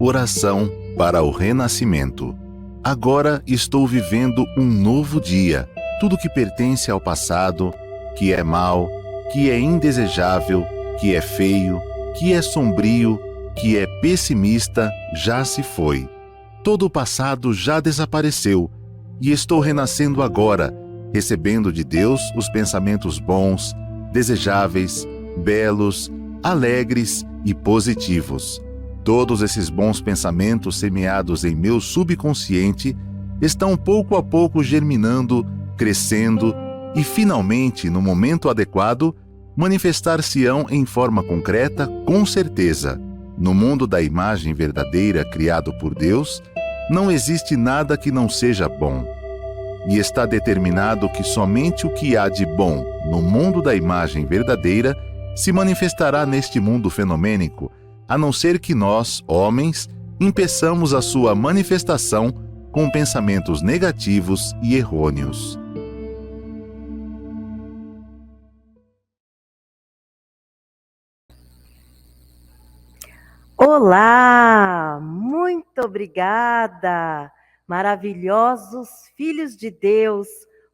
Oração para o renascimento. Agora estou vivendo um novo dia. Tudo que pertence ao passado, que é mau, que é indesejável, que é feio, que é sombrio, que é pessimista, já se foi. Todo o passado já desapareceu e estou renascendo agora, recebendo de Deus os pensamentos bons, desejáveis, belos, alegres e positivos. Todos esses bons pensamentos semeados em meu subconsciente estão pouco a pouco germinando, crescendo e, finalmente, no momento adequado, manifestar-se-ão em forma concreta, com certeza. No mundo da imagem verdadeira criado por Deus, não existe nada que não seja bom. E está determinado que somente o que há de bom no mundo da imagem verdadeira se manifestará neste mundo fenomênico, a não ser que nós, homens, impeçamos a sua manifestação com pensamentos negativos e errôneos. Olá! Muito obrigada! Maravilhosos filhos de Deus,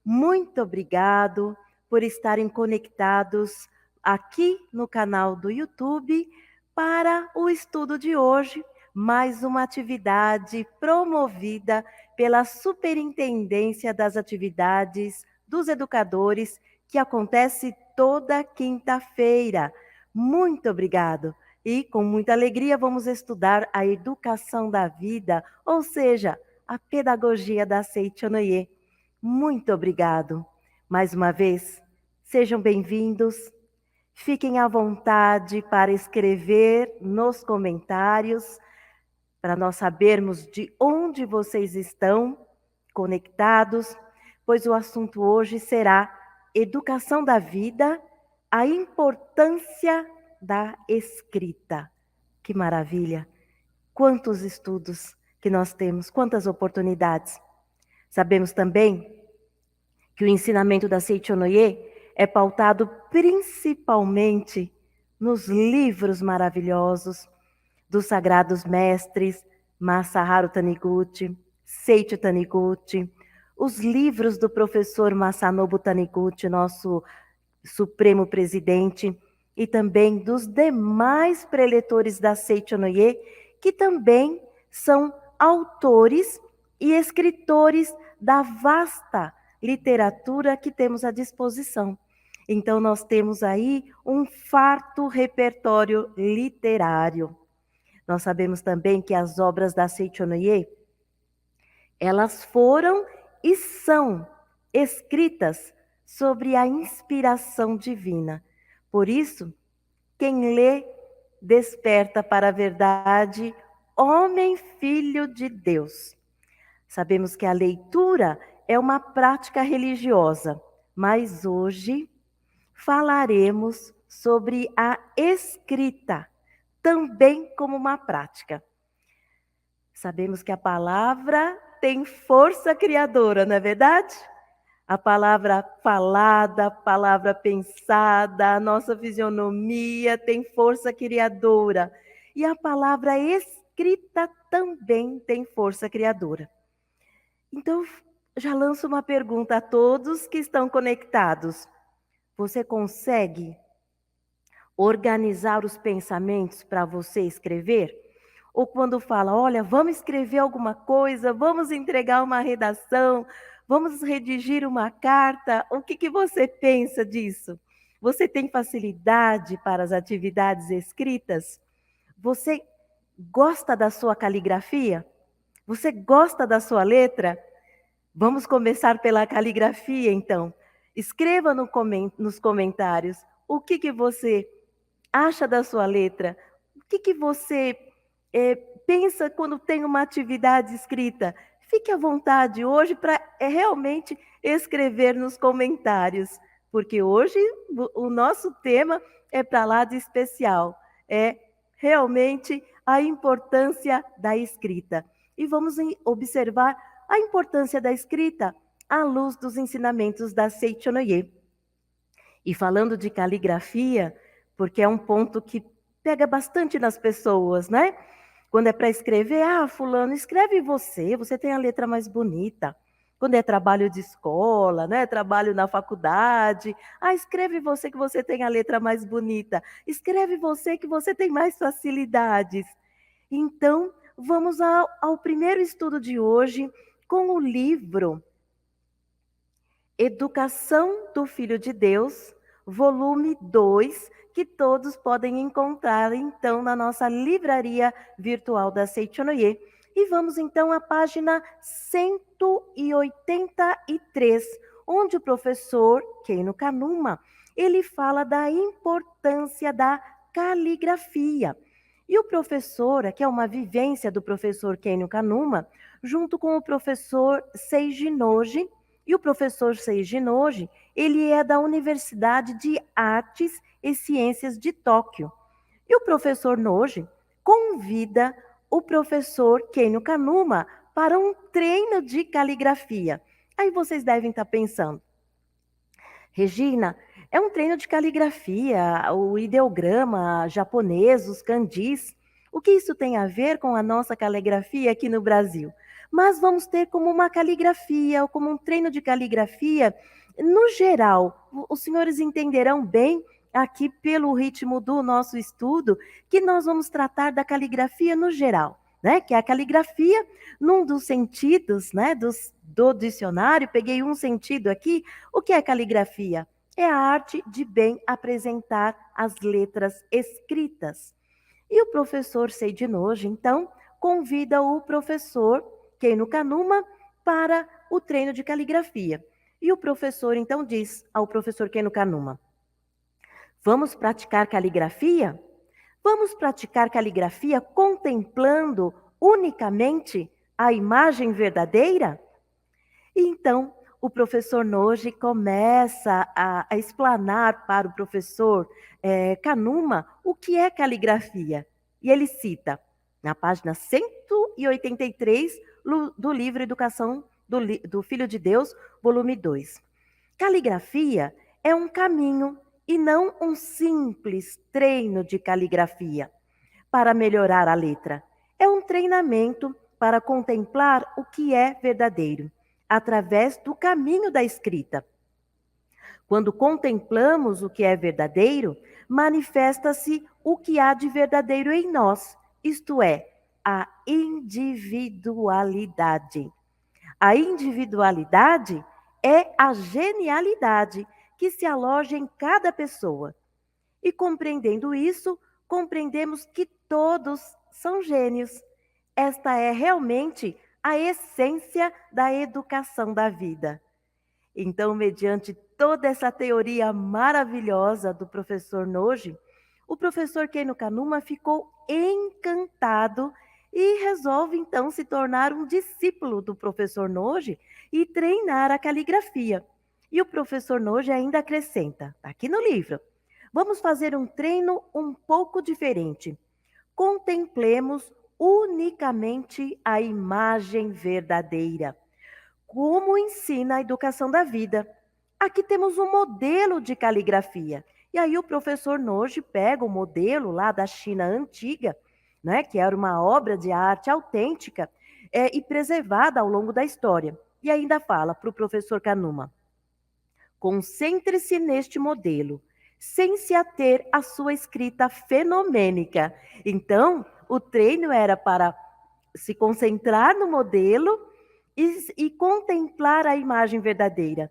muito obrigado por estarem conectados aqui no canal do YouTube para o estudo de hoje, mais uma atividade promovida pela Superintendência das Atividades dos Educadores, que acontece toda quinta-feira. Muito obrigado! E com muita alegria vamos estudar a educação da vida, ou seja, a pedagogia da Seichonoye. Muito obrigado. Mais uma vez, sejam bem-vindos. Fiquem à vontade para escrever nos comentários, para nós sabermos de onde vocês estão conectados, pois o assunto hoje será educação da vida, a importância da escrita. Que maravilha! Quantos estudos que nós temos, quantas oportunidades. Sabemos também que o ensinamento da Seichonoye é pautado principalmente nos livros maravilhosos dos sagrados mestres Masaharu Taniguchi, Seicho Taniguchi, os livros do professor Masanobu Taniguchi, nosso supremo presidente, e também dos demais preletores da Seichonoye, que também são autores e escritores da vasta literatura que temos à disposição. Então, nós temos aí um farto repertório literário. Nós sabemos também que as obras da Seichonoye, elas foram e são escritas sobre a inspiração divina. Por isso, quem lê desperta para a verdade, homem filho de Deus. Sabemos que a leitura é uma prática religiosa, mas hoje falaremos sobre a escrita, também como uma prática. Sabemos que a palavra tem força criadora, não é verdade? A palavra falada, a palavra pensada, a nossa fisionomia tem força criadora. E a palavra escrita também tem força criadora. Então, já lanço uma pergunta a todos que estão conectados. Você consegue organizar os pensamentos para você escrever? Ou quando fala, olha, vamos escrever alguma coisa, vamos entregar uma redação, vamos redigir uma carta, o que você pensa disso? Você tem facilidade para as atividades escritas? Você gosta da sua caligrafia? Você gosta da sua letra? Vamos começar pela caligrafia, então. Escreva nos comentários o que você acha da sua letra, o que você pensa quando tem uma atividade escrita. Fique à vontade hoje para realmente escrever nos comentários, porque hoje o nosso tema é para lá de especial, é realmente a importância da escrita. E vamos observar a importância da escrita à luz dos ensinamentos da Seichonoye. E falando de caligrafia, porque é um ponto que pega bastante nas pessoas, né? Quando é para escrever, fulano, escreve você, você tem a letra mais bonita. Quando é trabalho de escola, né? Trabalho na faculdade, escreve você que você tem a letra mais bonita. Escreve você que você tem mais facilidades. Então, vamos ao primeiro estudo de hoje com o livro Educação do Filho de Deus, volume 2, que todos podem encontrar, então, na nossa livraria virtual da Seichonoye. E vamos, então, à página 183, onde o professor Keino Kanuma, ele fala da importância da caligrafia. E o professor, aqui é uma vivência do professor Keino Kanuma, junto com o professor Seiji Noji. E o professor Seiji Noji, ele é da Universidade de Artes e Ciências de Tóquio. E o professor Noji convida o professor Keino Kanuma para um treino de caligrafia. Aí vocês devem estar pensando, Regina, é um treino de caligrafia, o ideograma japonês, os kanjis. O que isso tem a ver com a nossa caligrafia aqui no Brasil? Mas vamos ter como uma caligrafia, ou como um treino de caligrafia, no geral. Os senhores entenderão bem, aqui pelo ritmo do nosso estudo, que nós vamos tratar da caligrafia no geral, né? Que é a caligrafia, num dos sentidos, né, do dicionário, peguei um sentido aqui. O que é caligrafia? É a arte de bem apresentar as letras escritas. E o professor Seiji Noji, então, convida o professor Keino Kanuma para o treino de caligrafia. E o professor, então, diz ao professor Keino Kanuma: vamos praticar caligrafia? Vamos praticar caligrafia contemplando unicamente a imagem verdadeira? E então, o professor Noji começa a explanar para o professor Kanuma o que é caligrafia. E ele cita, na página 183 do livro Educação do Filho de Deus, volume 2. Caligrafia é um caminho e não um simples treino de caligrafia para melhorar a letra. É um treinamento para contemplar o que é verdadeiro, através do caminho da escrita. Quando contemplamos o que é verdadeiro, manifesta-se o que há de verdadeiro em nós, isto é, a individualidade. A individualidade é a genialidade que se aloja em cada pessoa. E compreendendo isso, compreendemos que todos são gênios. Esta é realmente a essência da educação da vida. Então, mediante toda essa teoria maravilhosa do professor Noji, o professor Keino Kanuma ficou encantado e resolve então se tornar um discípulo do professor Noji e treinar a caligrafia. E o professor Noji ainda acrescenta, aqui no livro: vamos fazer um treino um pouco diferente. Contemplemos unicamente a imagem verdadeira, como ensina a educação da vida. Aqui temos um modelo de caligrafia. E aí o professor Noji pega o modelo lá da China antiga, né, que era uma obra de arte autêntica e preservada ao longo da história. E ainda fala para o professor Kanuma: concentre-se neste modelo, sem se ater à sua escrita fenomênica. Então, o treino era para se concentrar no modelo e contemplar a imagem verdadeira.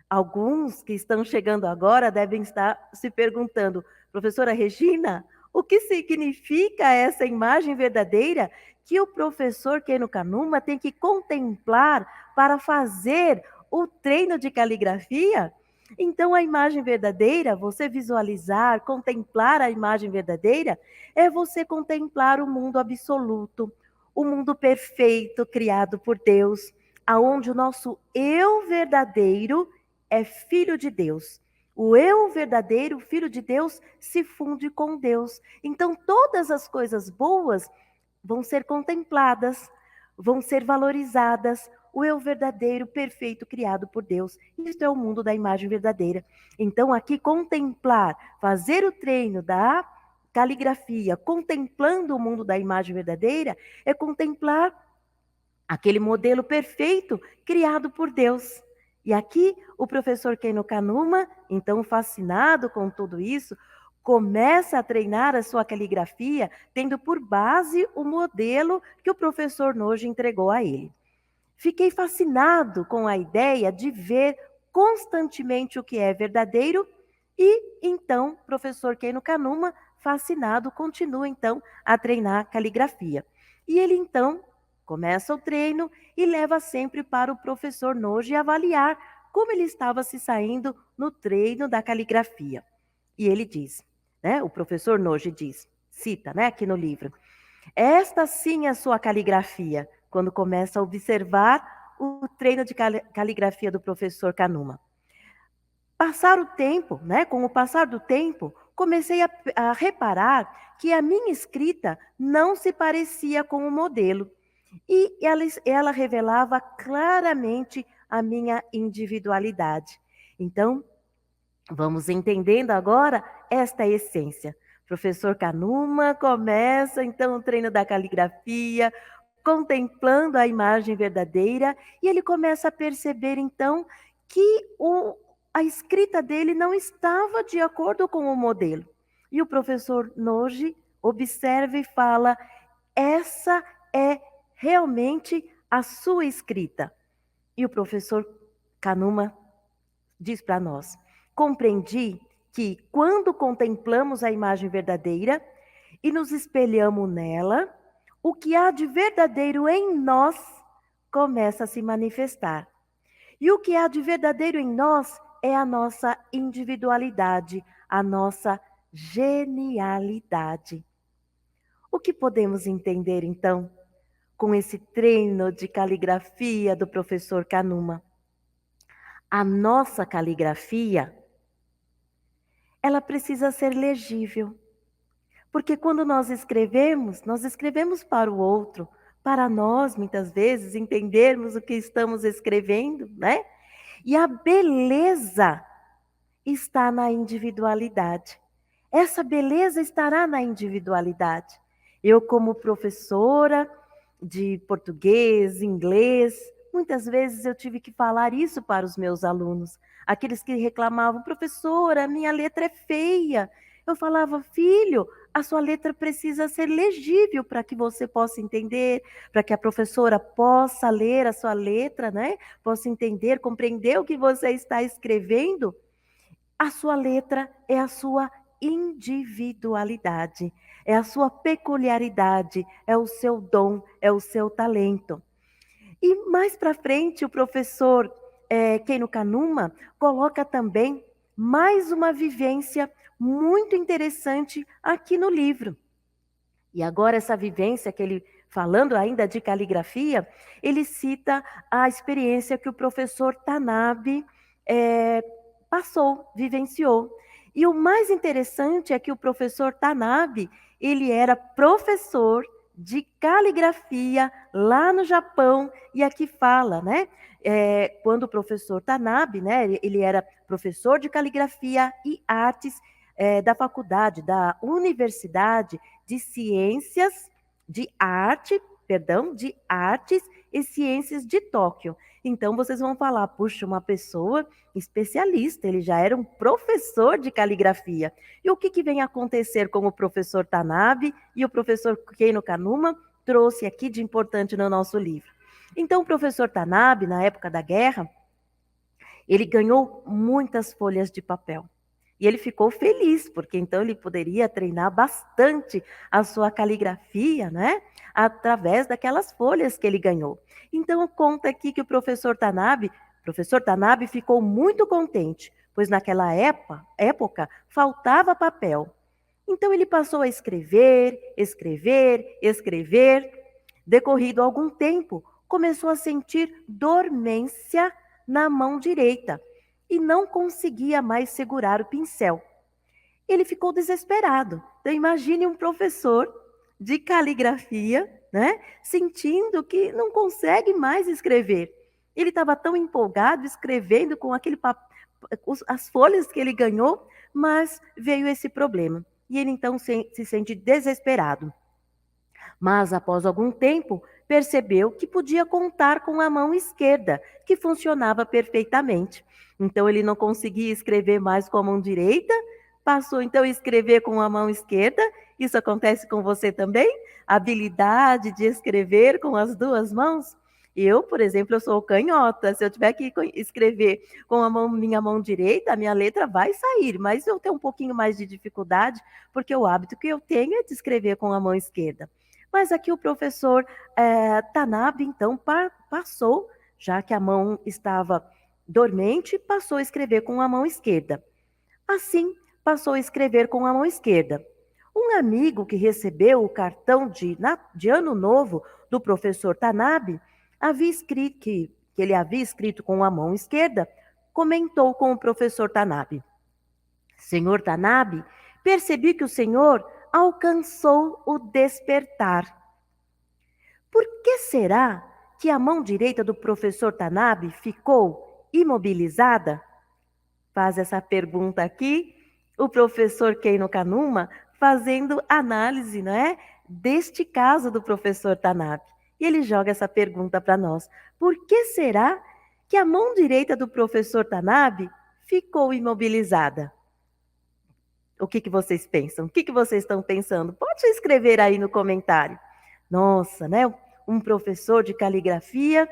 Alguns que estão chegando agora devem estar se perguntando: professora Regina, o que significa essa imagem verdadeira que o professor Keino Kanuma tem que contemplar para fazer o treino de caligrafia? Então, a imagem verdadeira, você visualizar, contemplar a imagem verdadeira, é você contemplar o mundo absoluto, o mundo perfeito criado por Deus, aonde o nosso eu verdadeiro é filho de Deus. O eu verdadeiro, filho de Deus, se funde com Deus. Então, todas as coisas boas vão ser contempladas, vão ser valorizadas. O eu verdadeiro, perfeito, criado por Deus. Isto é o mundo da imagem verdadeira. Então, aqui, contemplar, fazer o treino da caligrafia, contemplando o mundo da imagem verdadeira, é contemplar aquele modelo perfeito criado por Deus. E aqui o professor Keino Kanuma, então fascinado com tudo isso, começa a treinar a sua caligrafia, tendo por base o modelo que o professor Noji entregou a ele. Fiquei fascinado com a ideia de ver constantemente o que é verdadeiro e então professor Keino Kanuma, fascinado, continua então a treinar caligrafia. E ele então começa o treino e leva sempre para o professor Noji avaliar como ele estava se saindo no treino da caligrafia. E ele diz, né, o professor Noji diz, cita, né, aqui no livro, esta sim é a sua caligrafia, quando começa a observar o treino de caligrafia do professor Kanuma. Passar o tempo, né, com o passar do tempo, comecei a reparar que a minha escrita não se parecia com o modelo. E ela revelava claramente a minha individualidade. Então, vamos entendendo agora esta essência. Professor Kanuma começa então o treino da caligrafia, contemplando a imagem verdadeira, e ele começa a perceber então que a escrita dele não estava de acordo com o modelo. E o professor Noji observa e fala: essa é realmente a sua escrita. E o professor Kanuma diz para nós: compreendi que quando contemplamos a imagem verdadeira e nos espelhamos nela, o que há de verdadeiro em nós começa a se manifestar. E o que há de verdadeiro em nós é a nossa individualidade, a nossa genialidade. O que podemos entender então com esse treino de caligrafia do professor Kanuma? A nossa caligrafia, ela precisa ser legível. Porque quando nós escrevemos para o outro, para nós, muitas vezes, entendermos o que estamos escrevendo, né? E a beleza está na individualidade. Essa beleza estará na individualidade. Eu, como professora de português, inglês, muitas vezes eu tive que falar isso para os meus alunos. Aqueles que reclamavam, professora, minha letra é feia. Eu falava, filho, a sua letra precisa ser legível para que você possa entender, para que a professora possa ler a sua letra, né? Possa entender, compreender o que você está escrevendo. A sua letra é a sua individualidade, é a sua peculiaridade, é o seu dom, é o seu talento. E mais para frente, o professor Keino Kanuma coloca também mais uma vivência muito interessante aqui no livro. E agora essa vivência que ele, falando ainda de caligrafia, ele cita a experiência que o professor Tanabe passou, vivenciou. E o mais interessante é que o professor Tanabe, ele era professor de caligrafia lá no Japão, e aqui fala, né? Quando o professor Tanabe, né, ele era professor de caligrafia e artes da faculdade, da Universidade de Ciências de Arte, de Artes e Ciências de Tóquio. Então vocês vão falar, puxa, uma pessoa especialista, ele já era um professor de caligrafia. E o que vem acontecer com o professor Tanabe e o professor Keino Kanuma trouxe aqui de importante no nosso livro? Então o professor Tanabe, na época da guerra, ele ganhou muitas folhas de papel. E ele ficou feliz, porque então ele poderia treinar bastante a sua caligrafia, né? Através daquelas folhas que ele ganhou. Então conta aqui que o professor Tanabe ficou muito contente, pois naquela época faltava papel. Então ele passou a escrever. Decorrido algum tempo, começou a sentir dormência na mão direita e não conseguia mais segurar o pincel. Ele ficou desesperado. Então imagine um professor de caligrafia, né, sentindo que não consegue mais escrever. Ele estava tão empolgado escrevendo com as folhas que ele ganhou, mas veio esse problema. e ele então se sente desesperado. Mas após algum tempo, percebeu que podia contar com a mão esquerda, que funcionava perfeitamente. Então ele não conseguia escrever mais com a mão direita, passou então a escrever com a mão esquerda. Isso acontece com você também? A habilidade de escrever com as duas mãos? Eu, por exemplo, eu sou canhota. Se eu tiver que escrever com minha mão direita, a minha letra vai sair, mas eu tenho um pouquinho mais de dificuldade, porque o hábito que eu tenho é de escrever com a mão esquerda. Mas aqui o professor Tanabe, então, passou, já que a mão estava dormente, passou a escrever com a mão esquerda. Assim, passou a escrever com a mão esquerda. Um amigo que recebeu o cartão de Ano Novo do professor Tanabe, havia escrito que ele havia escrito com a mão esquerda, comentou com o professor Tanabe: Senhor Tanabe, percebi que o senhor alcançou o despertar. Por que será que a mão direita do professor Tanabe ficou imobilizada? Faz essa pergunta aqui o professor Keino Kanuma, fazendo análise, não é, deste caso do professor Tanabe. E ele joga essa pergunta para nós. Por que será que a mão direita do professor Tanabe ficou imobilizada? O que vocês pensam? O que vocês estão pensando? Pode escrever aí no comentário. Nossa, né? Um professor de caligrafia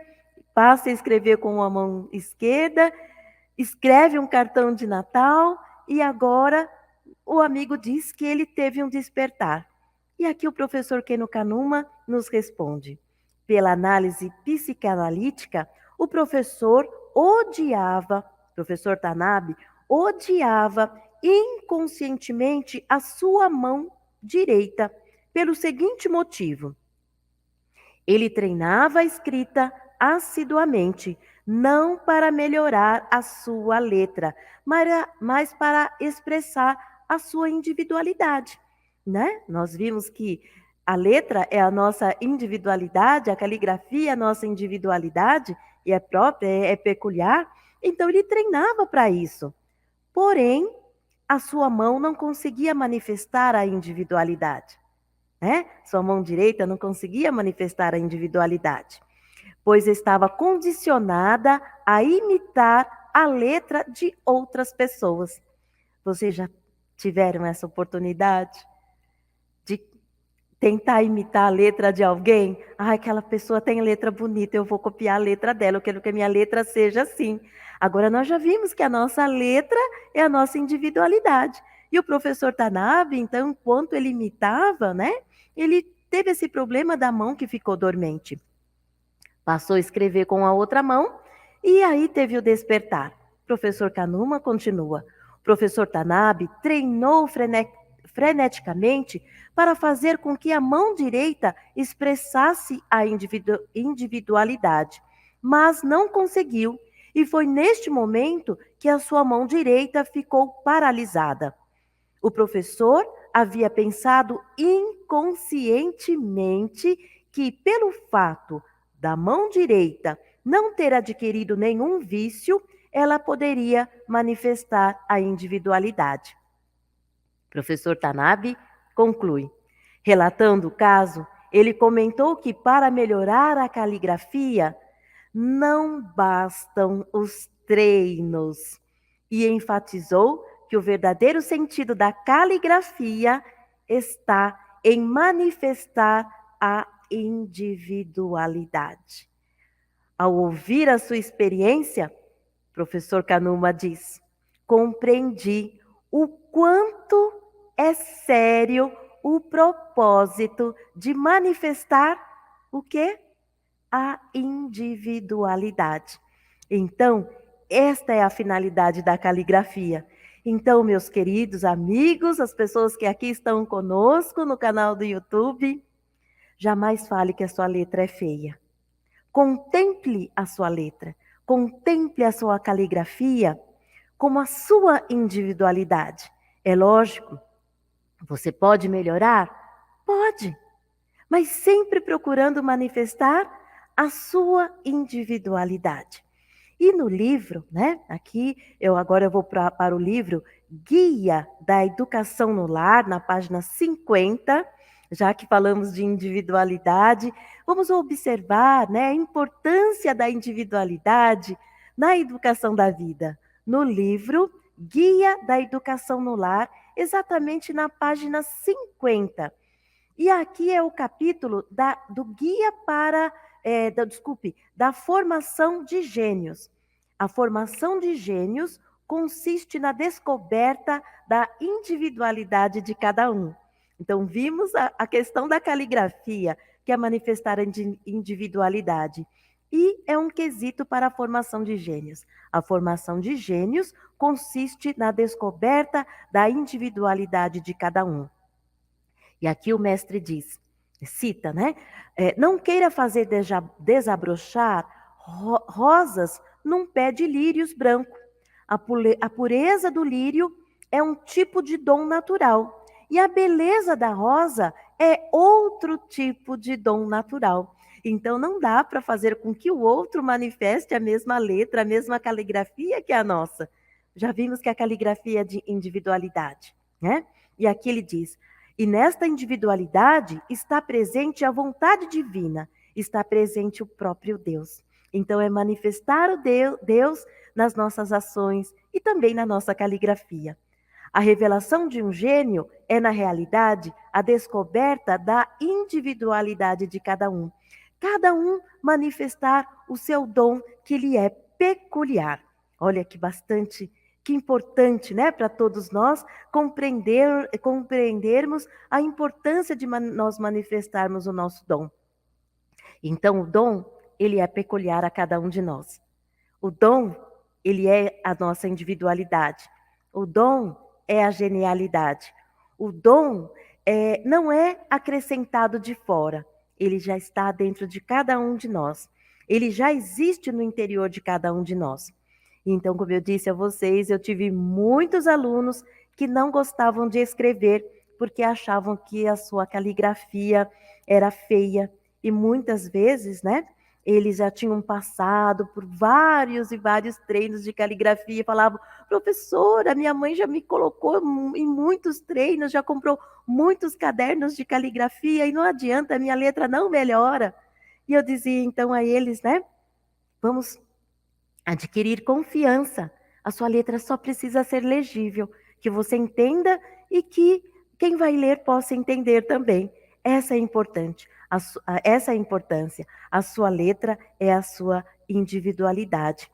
passa a escrever com a mão esquerda, escreve um cartão de Natal e agora o amigo diz que ele teve um despertar. E aqui o professor Keino Kanuma nos responde. Pela análise psicanalítica, o professor Tanabe odiava inconscientemente a sua mão direita, pelo seguinte motivo: ele treinava a escrita assiduamente, não para melhorar a sua letra, mas para expressar a sua individualidade, né? Nós vimos que a letra é a nossa individualidade, a caligrafia é a nossa individualidade, e é própria, é peculiar. Então ele treinava para isso. Porém, a sua mão não conseguia manifestar a individualidade, né? Sua mão direita não conseguia manifestar a individualidade, pois estava condicionada a imitar a letra de outras pessoas. Vocês já tiveram essa oportunidade de tentar imitar a letra de alguém? Ah, aquela pessoa tem letra bonita, eu vou copiar a letra dela, eu quero que a minha letra seja assim. Agora nós já vimos que a nossa letra é a nossa individualidade. E o professor Tanabe, então, enquanto ele imitava, né, ele teve esse problema da mão que ficou dormente. Passou a escrever com a outra mão e aí teve o despertar. O professor Kanuma continua. O professor Tanabe treinou freneticamente para fazer com que a mão direita expressasse a individualidade, mas não conseguiu, e foi neste momento que a sua mão direita ficou paralisada. O professor havia pensado inconscientemente que, pelo fato da mão direita não ter adquirido nenhum vício, ela poderia manifestar a individualidade. Professor Tanabe conclui. Relatando o caso, ele comentou que para melhorar a caligrafia não bastam os treinos e enfatizou que o verdadeiro sentido da caligrafia está em manifestar a individualidade. Ao ouvir a sua experiência, professor Kanuma diz, compreendi o quanto é sério o propósito de manifestar o quê? A individualidade. Então, esta é a finalidade da caligrafia. Então, meus queridos amigos, as pessoas que aqui estão conosco no canal do YouTube, jamais fale que a sua letra é feia. Contemple a sua letra, contemple a sua caligrafia como a sua individualidade. É lógico, você pode melhorar? Pode, mas sempre procurando manifestar a sua individualidade. E no livro, né? Aqui agora eu vou para o livro Guia da Educação no Lar, na página 50, já que falamos de individualidade, vamos observar, né, a importância da individualidade na educação da vida. No livro Guia da Educação no Lar, exatamente na página 50. E aqui é o capítulo do guia para, da formação de gênios. A formação de gênios consiste na descoberta da individualidade de cada um. Então, vimos a questão da caligrafia, que é manifestar a individualidade. E é um quesito para a formação de gênios. A formação de gênios consiste na descoberta da individualidade de cada um. E aqui o mestre diz, cita, né? Não queira fazer desabrochar rosas num pé de lírios branco. A pureza do lírio é um tipo de dom natural. E a beleza da rosa é outro tipo de dom natural. Então não dá para fazer com que o outro manifeste a mesma letra, a mesma caligrafia que a nossa. Já vimos que a caligrafia é de individualidade, né? E aqui ele diz: e nesta individualidade está presente a vontade divina, está presente o próprio Deus. Então é manifestar o Deus nas nossas ações e também na nossa caligrafia. A revelação de um gênio é, na realidade, a descoberta da individualidade de cada um. Cada um manifestar o seu dom que lhe é peculiar. Olha que importante, né, para todos nós compreendermos a importância de nós manifestarmos o nosso dom. Então, o dom, ele é peculiar a cada um de nós. O dom, ele é a nossa individualidade. O dom é a genialidade. O dom não é acrescentado de fora. Ele já está dentro de cada um de nós. Ele já existe no interior de cada um de nós. Então, como eu disse a vocês, eu tive muitos alunos que não gostavam de escrever porque achavam que a sua caligrafia era feia. E muitas vezes, né, eles já tinham passado por vários e vários treinos de caligrafia e falavam: professora, minha mãe já me colocou em muitos treinos, já comprou muitos cadernos de caligrafia e não adianta, a minha letra não melhora. E eu dizia então a eles, né, vamos adquirir confiança. A sua letra só precisa ser legível, que você entenda e que quem vai ler possa entender também. Essa é importante. Essa é a importância. A sua letra é a sua individualidade.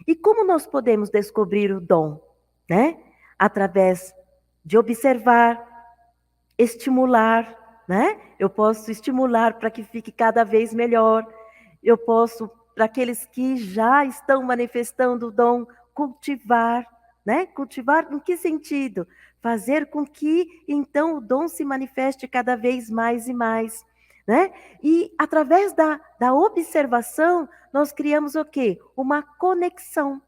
E como nós podemos descobrir o dom, né? Através de observar, estimular, né? Eu posso estimular para que fique cada vez melhor. Eu posso, para aqueles que já estão manifestando o dom, cultivar, né? Cultivar em que sentido? Fazer com que, então, o dom se manifeste cada vez mais e mais, né? E, através da observação, nós criamos o quê? Uma conexão.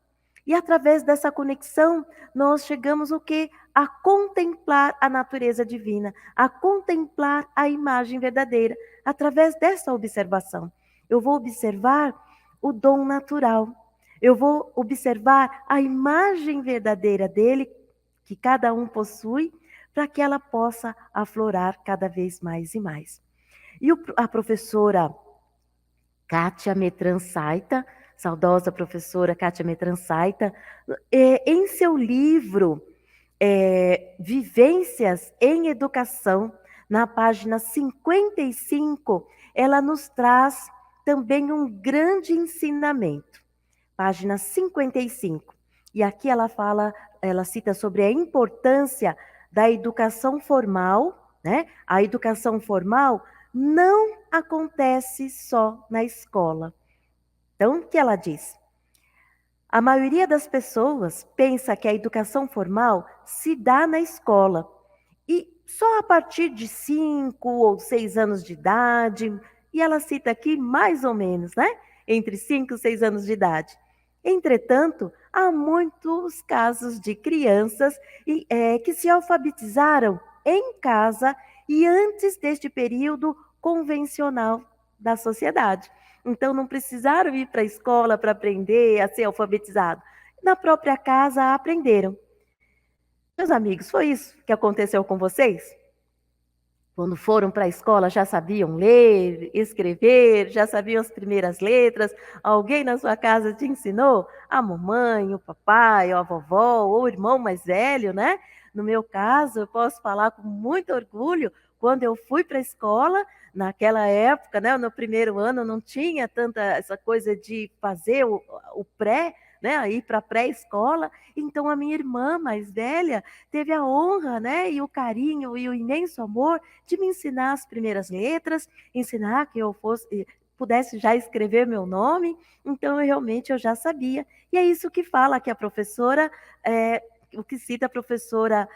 E, através dessa conexão, nós chegamos o quê? A contemplar a natureza divina, a contemplar a imagem verdadeira, através dessa observação. Eu vou observar o dom natural. Eu vou observar a imagem verdadeira dele, que cada um possui, para que ela possa aflorar cada vez mais e mais. E a professora Kátia Metran Saita, saudosa professora Kátia Metran Saita, em seu livro Vivências em Educação, na página 55, ela nos traz também um grande ensinamento. Página 55. E aqui ela cita sobre a importância da educação formal, né? A educação formal não acontece só na escola. Então, o que ela diz? A maioria das pessoas pensa que a educação formal se dá na escola. E só a partir de 5 ou 6 anos de idade, e ela cita aqui mais ou menos, né? Entre 5 e 6 anos de idade. Entretanto, há muitos casos de crianças que se alfabetizaram em casa e antes deste período convencional da sociedade. Então não precisaram ir para a escola para aprender a ser alfabetizado. Na própria casa aprenderam. Meus amigos, foi isso que aconteceu com vocês? Quando foram para a escola, já sabiam ler, escrever, já sabiam as primeiras letras? Alguém na sua casa te ensinou? A mamãe, o papai, a vovó, ou o irmão mais velho, né? No meu caso, eu posso falar com muito orgulho, quando eu fui para a escola, naquela época, né, no primeiro ano, não tinha tanta essa coisa de fazer o pré, né, ir para a pré-escola. Então, a minha irmã mais velha teve a honra, né, e o carinho e o imenso amor de me ensinar as primeiras letras, ensinar que eu pudesse já escrever meu nome. Então, eu já sabia. E é isso que fala que a professora, o que cita a professora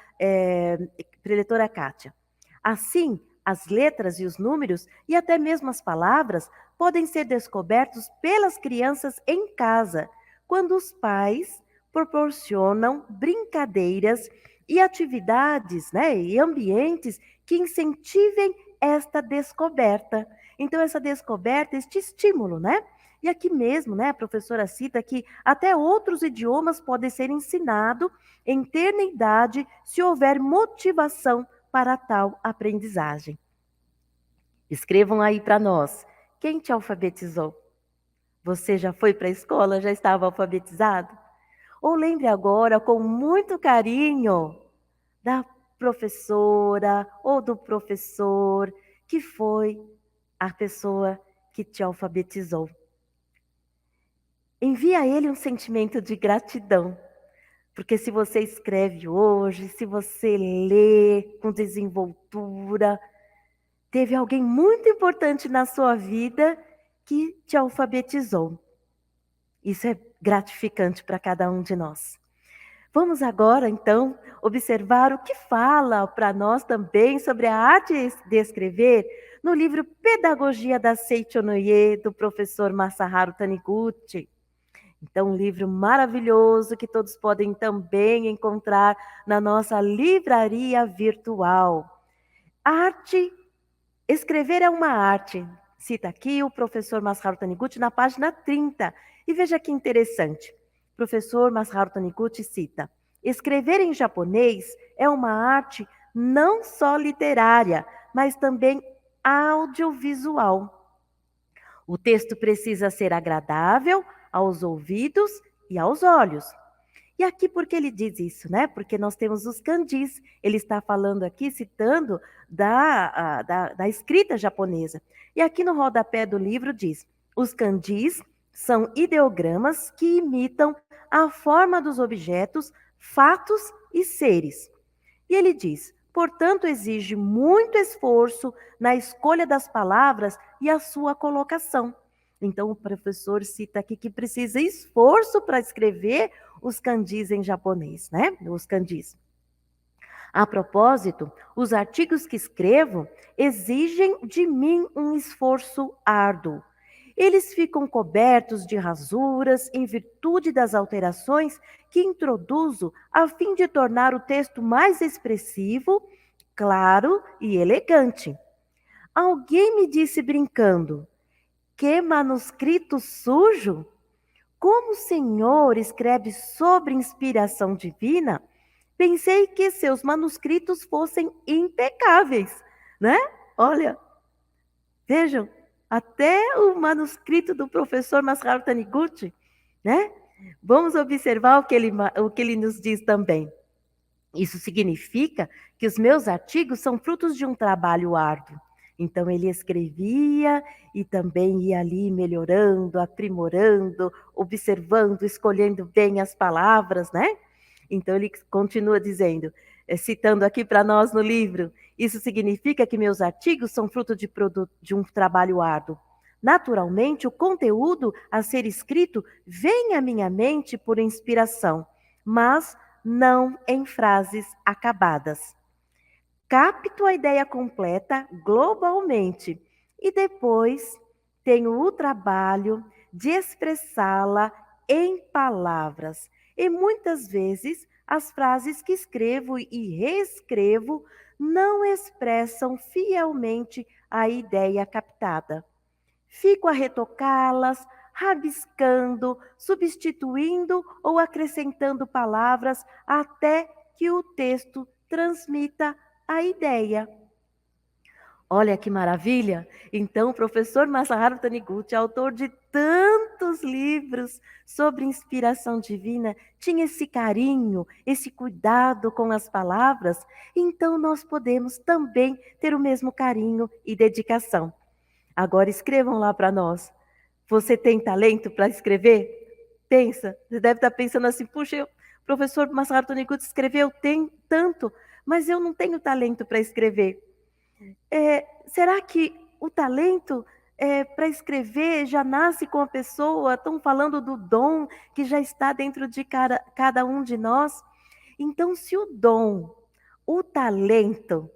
preletora Kátia. Assim, as letras e os números, e até mesmo as palavras, podem ser descobertos pelas crianças em casa, quando os pais proporcionam brincadeiras e atividades, né, e ambientes que incentivem esta descoberta. Então, essa descoberta, este estímulo, né? E aqui mesmo, né, a professora cita que até outros idiomas podem ser ensinados em terna idade se houver motivação para tal aprendizagem. Escrevam aí para nós. Quem te alfabetizou? Você já foi para a escola? Já estava alfabetizado? Ou lembre agora, com muito carinho, da professora ou do professor que foi a pessoa que te alfabetizou. Envie a ele um sentimento de gratidão, porque se você escreve hoje, se você lê com desenvoltura, teve alguém muito importante na sua vida que te alfabetizou. Isso é gratificante para cada um de nós. Vamos agora, então, observar o que fala para nós também sobre a arte de escrever no livro Pedagogia da Seichonoye, do professor Masaharu Taniguchi. Então, um livro maravilhoso que todos podem também encontrar na nossa livraria virtual. Escrever é uma arte. Cita aqui o professor Masaharu Taniguchi na página 30. E veja que interessante. O professor Masaharu Taniguchi cita: escrever em japonês é uma arte não só literária, mas também audiovisual. O texto precisa ser agradável aos ouvidos e aos olhos. E aqui por que ele diz isso, né? Porque nós temos os kanjis. Ele está falando aqui, citando da escrita japonesa. E aqui no rodapé do livro diz: os kanjis são ideogramas que imitam a forma dos objetos, fatos e seres. E ele diz: portanto, exige muito esforço na escolha das palavras e a sua colocação. Então, o professor cita aqui que precisa esforço para escrever os kanjis em japonês, né? Os kanjis. A propósito, os artigos que escrevo exigem de mim um esforço árduo. Eles ficam cobertos de rasuras em virtude das alterações que introduzo a fim de tornar o texto mais expressivo, claro e elegante. Alguém me disse brincando: que manuscrito sujo! Como o Senhor escreve sobre inspiração divina, pensei que seus manuscritos fossem impecáveis, né? Olha, vejam, até o manuscrito do professor Masaharu Taniguchi, né? Vamos observar o que ele nos diz também. Isso significa que os meus artigos são frutos de um trabalho árduo. Então ele escrevia e também ia ali melhorando, aprimorando, observando, escolhendo bem as palavras, né? Então ele continua dizendo, citando aqui para nós no livro: isso significa que meus artigos são fruto de um trabalho árduo. Naturalmente, o conteúdo a ser escrito vem à minha mente por inspiração, mas não em frases acabadas. Capto a ideia completa globalmente e depois tenho o trabalho de expressá-la em palavras. E muitas vezes as frases que escrevo e reescrevo não expressam fielmente a ideia captada. fico a retocá-las, rabiscando, substituindo ou acrescentando palavras até que o texto transmita a ideia. Olha que maravilha! Então, o professor Masaharu Taniguchi, autor de tantos livros sobre inspiração divina, tinha esse carinho, esse cuidado com as palavras, então nós podemos também ter o mesmo carinho e dedicação. Agora escrevam lá para nós. Você tem talento para escrever? Pensa, você deve estar pensando assim, puxa, o professor Masaharu Taniguchi escreveu tanto, mas eu não tenho talento para escrever. Será que o talento para escrever já nasce com a pessoa? Estão falando do dom que já está dentro de cada um de nós? Então, se o dom, o talento,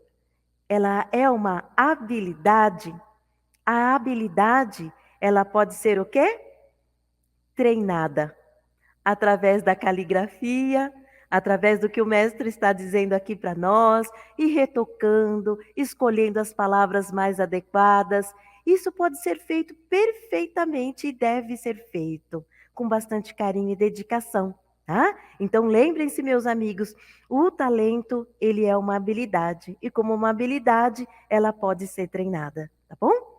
ela é uma habilidade, a habilidade, ela pode ser o quê? Treinada. Através da caligrafia, através do que o mestre está dizendo aqui para nós, e retocando, escolhendo as palavras mais adequadas. Isso pode ser feito perfeitamente e deve ser feito com bastante carinho e dedicação, tá? Então lembrem-se, meus amigos, o talento, ele é uma habilidade, e como uma habilidade, ela pode ser treinada, tá bom?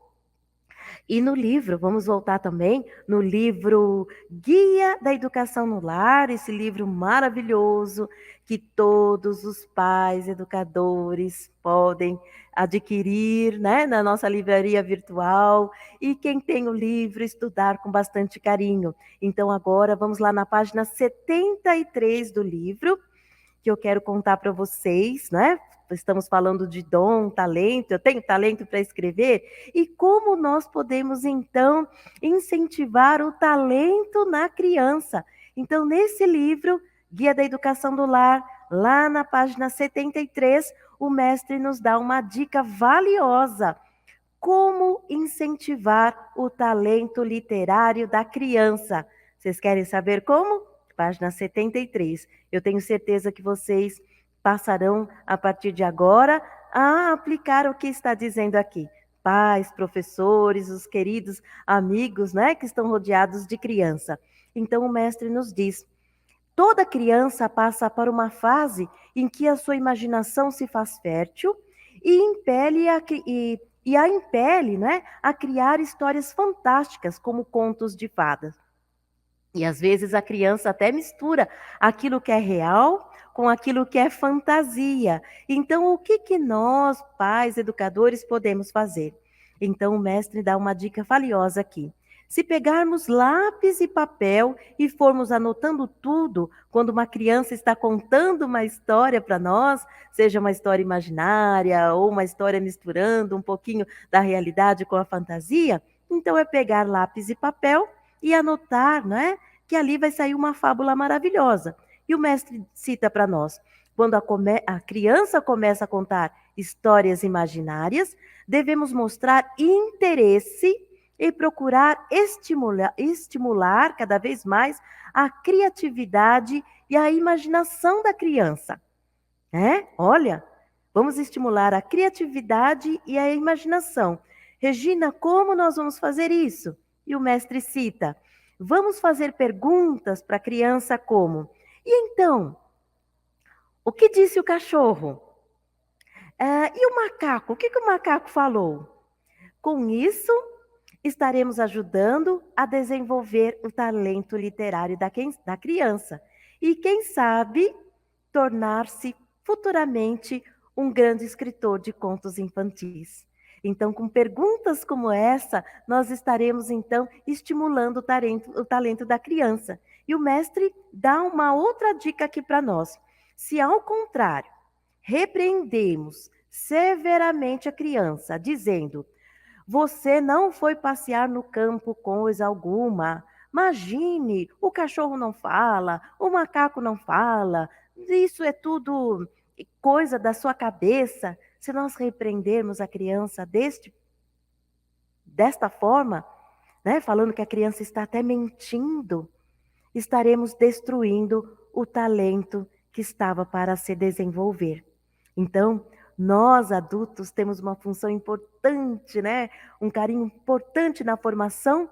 E no livro, vamos voltar também, no livro Guia da Educação no Lar, esse livro maravilhoso que todos os pais, educadores podem adquirir, né, na nossa livraria virtual, e quem tem o livro, estudar com bastante carinho. Então agora vamos lá na página 73 do livro, que eu quero contar para vocês, né? Estamos falando de dom, talento, eu tenho talento para escrever, e como nós podemos então incentivar o talento na criança. Então, nesse livro, Guia da Educação do Lar, lá na página 73, o mestre nos dá uma dica valiosa. Como incentivar o talento literário da criança? Vocês querem saber como? Página 73. Eu tenho certeza que vocês passarão, a partir de agora, a aplicar o que está dizendo aqui. Pais, professores, os queridos amigos, né, que estão rodeados de criança. Então o mestre nos diz: toda criança passa por uma fase em que a sua imaginação se faz fértil e a impele, né, a criar histórias fantásticas, como contos de fadas. E às vezes a criança até mistura aquilo que é real com aquilo que é fantasia. Então, o que nós, pais, educadores, podemos fazer? Então, o mestre dá uma dica valiosa aqui. Se pegarmos lápis e papel e formos anotando tudo, quando uma criança está contando uma história para nós, seja uma história imaginária ou uma história misturando um pouquinho da realidade com a fantasia, então é pegar lápis e papel e anotar, não é? Que ali vai sair uma fábula maravilhosa. E o mestre cita para nós: quando a criança começa a contar histórias imaginárias, devemos mostrar interesse e procurar estimular cada vez mais a criatividade e a imaginação da criança. Olha, vamos estimular a criatividade e a imaginação. Regina, como nós vamos fazer isso? E o mestre cita: vamos fazer perguntas para a criança como: e então, o que disse o cachorro? E o macaco? O que o macaco falou? Com isso, estaremos ajudando a desenvolver o talento literário da criança. E quem sabe, tornar-se futuramente um grande escritor de contos infantis. Então, com perguntas como essa, nós estaremos, então, estimulando o talento da criança. E o mestre dá uma outra dica aqui para nós. Se, ao contrário, repreendemos severamente a criança, dizendo: você não foi passear no campo coisa alguma. Imagine, o cachorro não fala, o macaco não fala, isso é tudo coisa da sua cabeça. Se nós repreendermos a criança desta forma, né, falando que a criança está até mentindo, estaremos destruindo o talento que estava para se desenvolver. Então, nós adultos temos uma função importante, né? Um carinho importante na formação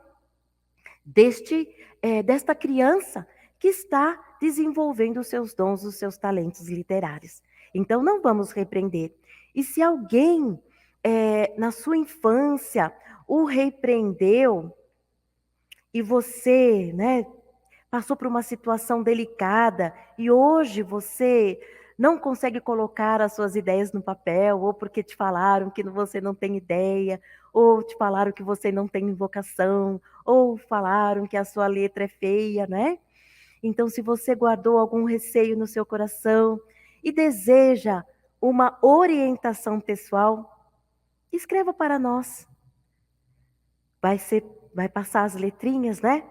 desta criança que está desenvolvendo os seus dons, os seus talentos literários. Então, não vamos repreender. E se alguém, na sua infância, o repreendeu e você, né, passou por uma situação delicada e hoje você não consegue colocar as suas ideias no papel, ou porque te falaram que você não tem ideia, ou te falaram que você não tem vocação, ou falaram que a sua letra é feia, né? Então, se você guardou algum receio no seu coração e deseja uma orientação pessoal, escreva para nós. Vai passar as letrinhas, né?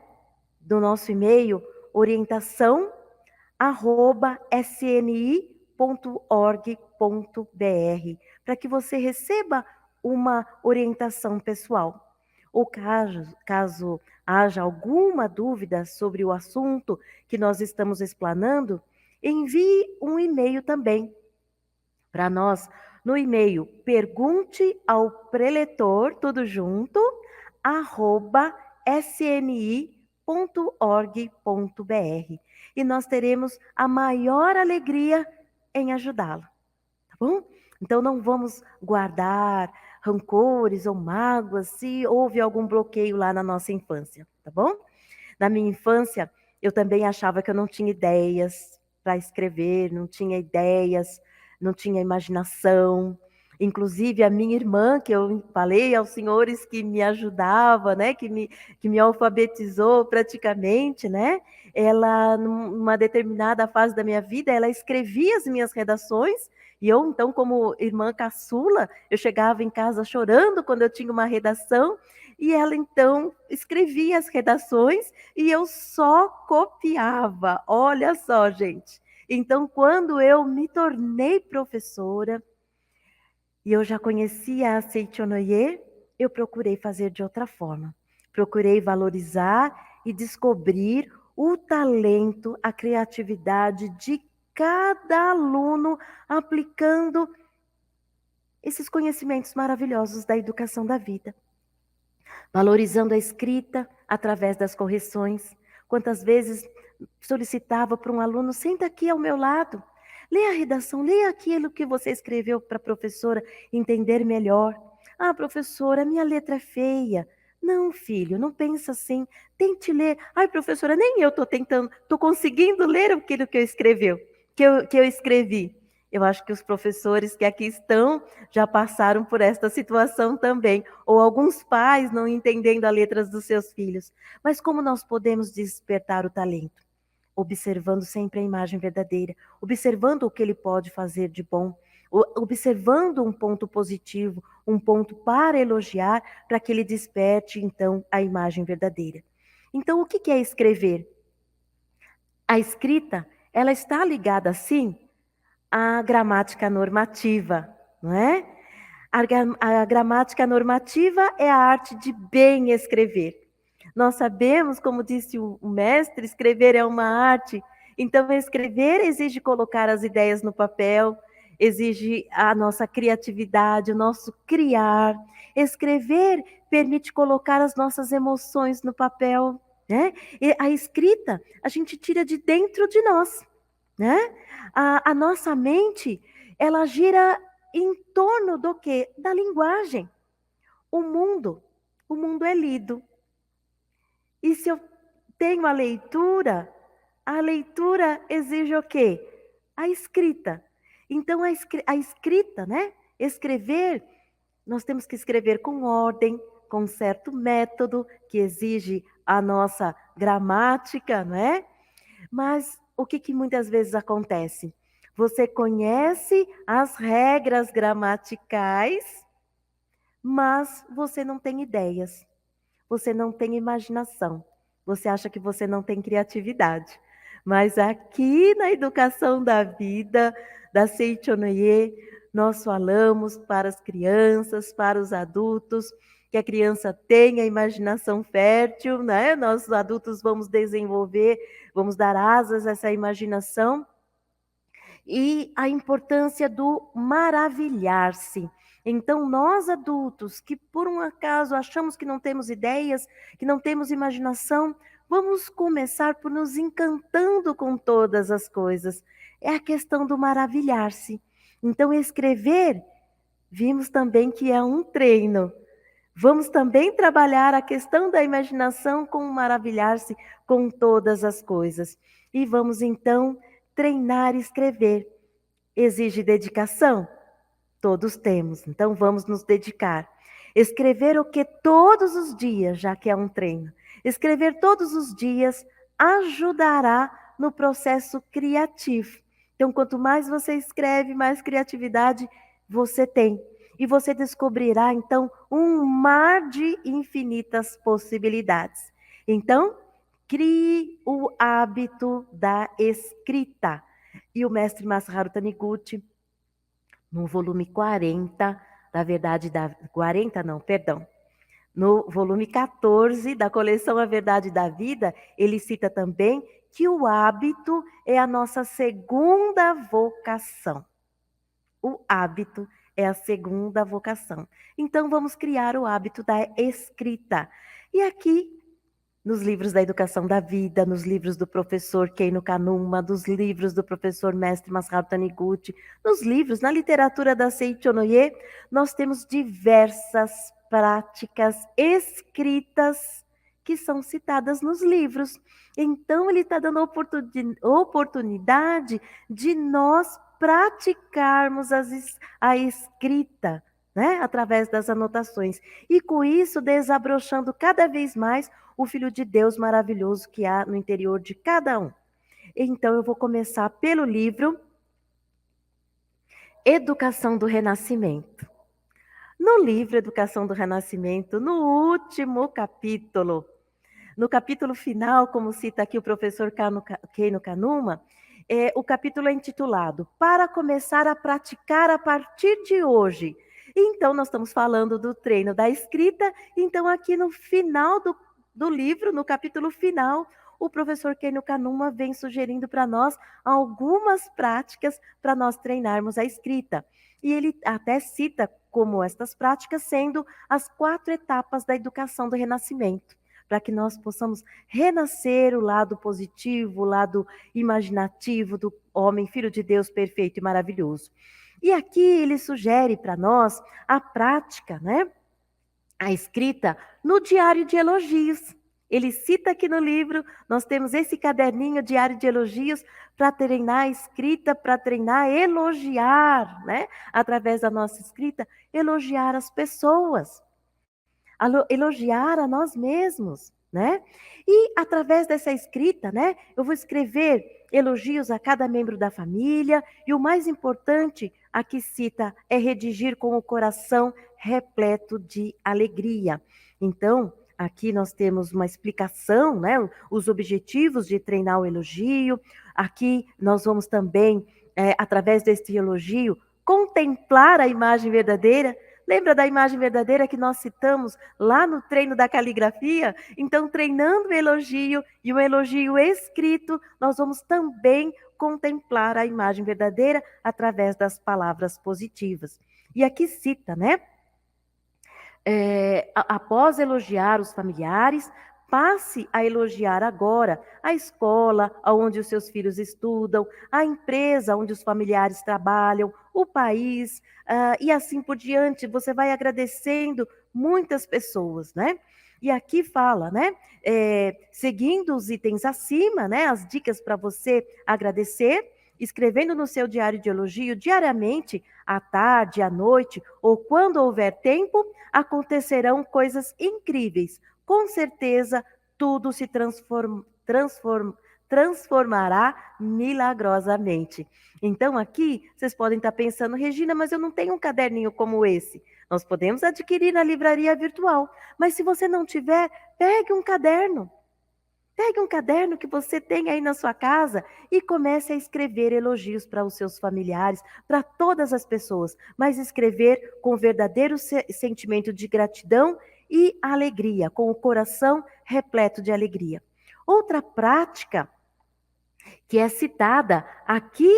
Do nosso e-mail, orientação@sni.org.br, para que você receba uma orientação pessoal. Ou caso haja alguma dúvida sobre o assunto que nós estamos explanando, envie um e-mail também para nós no e-mail pergunte ao preletor, tudo junto, @sni.org.br. E nós teremos a maior alegria em ajudá-lo, tá bom? Então não vamos guardar rancores ou mágoas se houve algum bloqueio lá na nossa infância, tá bom? Na minha infância, eu também achava que eu não tinha ideias para escrever, não tinha ideias, não tinha imaginação. Inclusive, a minha irmã, que eu falei aos senhores que me ajudava, né, que me alfabetizou praticamente, né, ela, numa determinada fase da minha vida, ela escrevia as minhas redações, e eu, então, como irmã caçula, eu chegava em casa chorando quando eu tinha uma redação, e ela, então, escrevia as redações, e eu só copiava. Olha só, gente. Então, quando eu me tornei professora, e eu já conhecia a Seichonoye, eu procurei fazer de outra forma. Procurei valorizar e descobrir o talento, a criatividade de cada aluno aplicando esses conhecimentos maravilhosos da educação da vida. Valorizando a escrita através das correções. Quantas vezes solicitava para um aluno, senta aqui ao meu lado, lê a redação, lê aquilo que você escreveu para a professora entender melhor. Ah, professora, minha letra é feia. Não, filho, não pensa assim. Tente ler. Ai, professora, nem eu estou conseguindo ler aquilo que eu escrevi. Eu acho que os professores que aqui estão já passaram por esta situação também, ou alguns pais não entendendo as letras dos seus filhos. Mas como nós podemos despertar o talento? Observando sempre a imagem verdadeira, observando o que ele pode fazer de bom, observando um ponto positivo, um ponto para elogiar, para que ele desperte, então, a imagem verdadeira. Então, o que é escrever? A escrita, ela está ligada, sim, à gramática normativa, não é? A gramática normativa é a arte de bem escrever. Nós sabemos, como disse o mestre, escrever é uma arte. Então, escrever exige colocar as ideias no papel, exige a nossa criatividade, o nosso criar. Escrever permite colocar as nossas emoções no papel, né? E a escrita, a gente tira de dentro de nós, né? A nossa mente, ela gira em torno do quê? Da linguagem. O mundo é lido. E se eu tenho a leitura exige o quê? A escrita. Então, a escrita, né? Escrever, nós temos que escrever com ordem, com um certo método, que exige a nossa gramática, não é? Mas o que muitas vezes acontece? Você conhece as regras gramaticais, mas você não tem ideias. Você não tem imaginação. Você acha que você não tem criatividade. Mas aqui na educação da vida, da Seichonoye, nós falamos para as crianças, para os adultos, que a criança tenha imaginação fértil, né? Nós adultos vamos desenvolver, vamos dar asas a essa imaginação. e a importância do maravilhar-se. Então, nós adultos que por um acaso achamos que não temos ideias, que não temos imaginação, vamos começar por nos encantando com todas as coisas. É a questão do maravilhar-se. Então, escrever, vimos também que é um treino. Vamos também trabalhar a questão da imaginação com o maravilhar-se com todas as coisas. E vamos então treinar e escrever. Exige dedicação? Todos temos, então vamos nos dedicar. Escrever o que todos os dias, já que é um treino. Escrever todos os dias ajudará no processo criativo. Então, quanto mais você escreve, mais criatividade você tem. E você descobrirá, então, um mar de infinitas possibilidades. Então, crie o hábito da escrita. E o mestre Masaharu Taniguchi, no volume 40, da verdade da 40 não, perdão. No volume 14 da coleção A Verdade da Vida, ele cita também que o hábito é a nossa segunda vocação. O hábito é a segunda vocação. Então vamos criar o hábito da escrita. E aqui nos livros da Educação da Vida, nos livros do professor Keino Kanuma, dos livros do professor mestre Masaharu Taniguchi, nos livros, na literatura da Seiichi Onoye, nós temos diversas práticas escritas que são citadas nos livros. Então, ele está dando oportunidade de nós praticarmos a escrita, né, através das anotações. E com isso, desabrochando cada vez mais o Filho de Deus maravilhoso que há no interior de cada um. Então, eu vou começar pelo livro Educação do Renascimento. No livro Educação do Renascimento, no último capítulo, no capítulo final, como cita aqui o professor Keino Kanuma, o capítulo é intitulado Para começar a praticar a partir de hoje. Então, nós estamos falando do treino da escrita. Então, aqui no final do livro, no capítulo final, o professor Keino Kanuma vem sugerindo para nós algumas práticas para nós treinarmos a escrita. E ele até cita como estas práticas sendo as 4 etapas da educação do renascimento, para que nós possamos renascer o lado positivo, o lado imaginativo do homem, filho de Deus perfeito e maravilhoso. E aqui ele sugere para nós a prática, né? A escrita no diário de elogios. Ele cita aqui no livro, nós temos esse caderninho, diário de elogios, para treinar a escrita, para treinar a elogiar, né? Através da nossa escrita, elogiar as pessoas, elogiar a nós mesmos, né? E através dessa escrita, né, eu vou escrever elogios a cada membro da família, e o mais importante, aqui cita, é redigir com o coração repleto de alegria. Então, aqui nós temos uma explicação, né, os objetivos de treinar o elogio. Aqui nós vamos também, através deste elogio, contemplar a imagem verdadeira. Lembra da imagem verdadeira que nós citamos lá no treino da caligrafia? Então, treinando o elogio e o elogio escrito, nós vamos também contemplar a imagem verdadeira através das palavras positivas. E aqui cita, né? Após elogiar os familiares, passe a elogiar agora a escola onde os seus filhos estudam, a empresa onde os familiares trabalham, o país, e assim por diante. Você vai agradecendo muitas pessoas, né? E aqui fala, né? Seguindo os itens acima, né? As dicas para você agradecer, escrevendo no seu diário de elogio diariamente, à tarde, à noite, ou quando houver tempo, acontecerão coisas incríveis. Com certeza, tudo se transformará milagrosamente. Então, aqui, vocês podem estar pensando, Regina, mas eu não tenho um caderninho como esse. Nós podemos adquirir na livraria virtual, mas se você não tiver, pegue um caderno. Pegue um caderno que você tem aí na sua casa e comece a escrever elogios para os seus familiares, para todas as pessoas, mas escrever com verdadeiro sentimento de gratidão e alegria, com o coração repleto de alegria. Outra prática que é citada aqui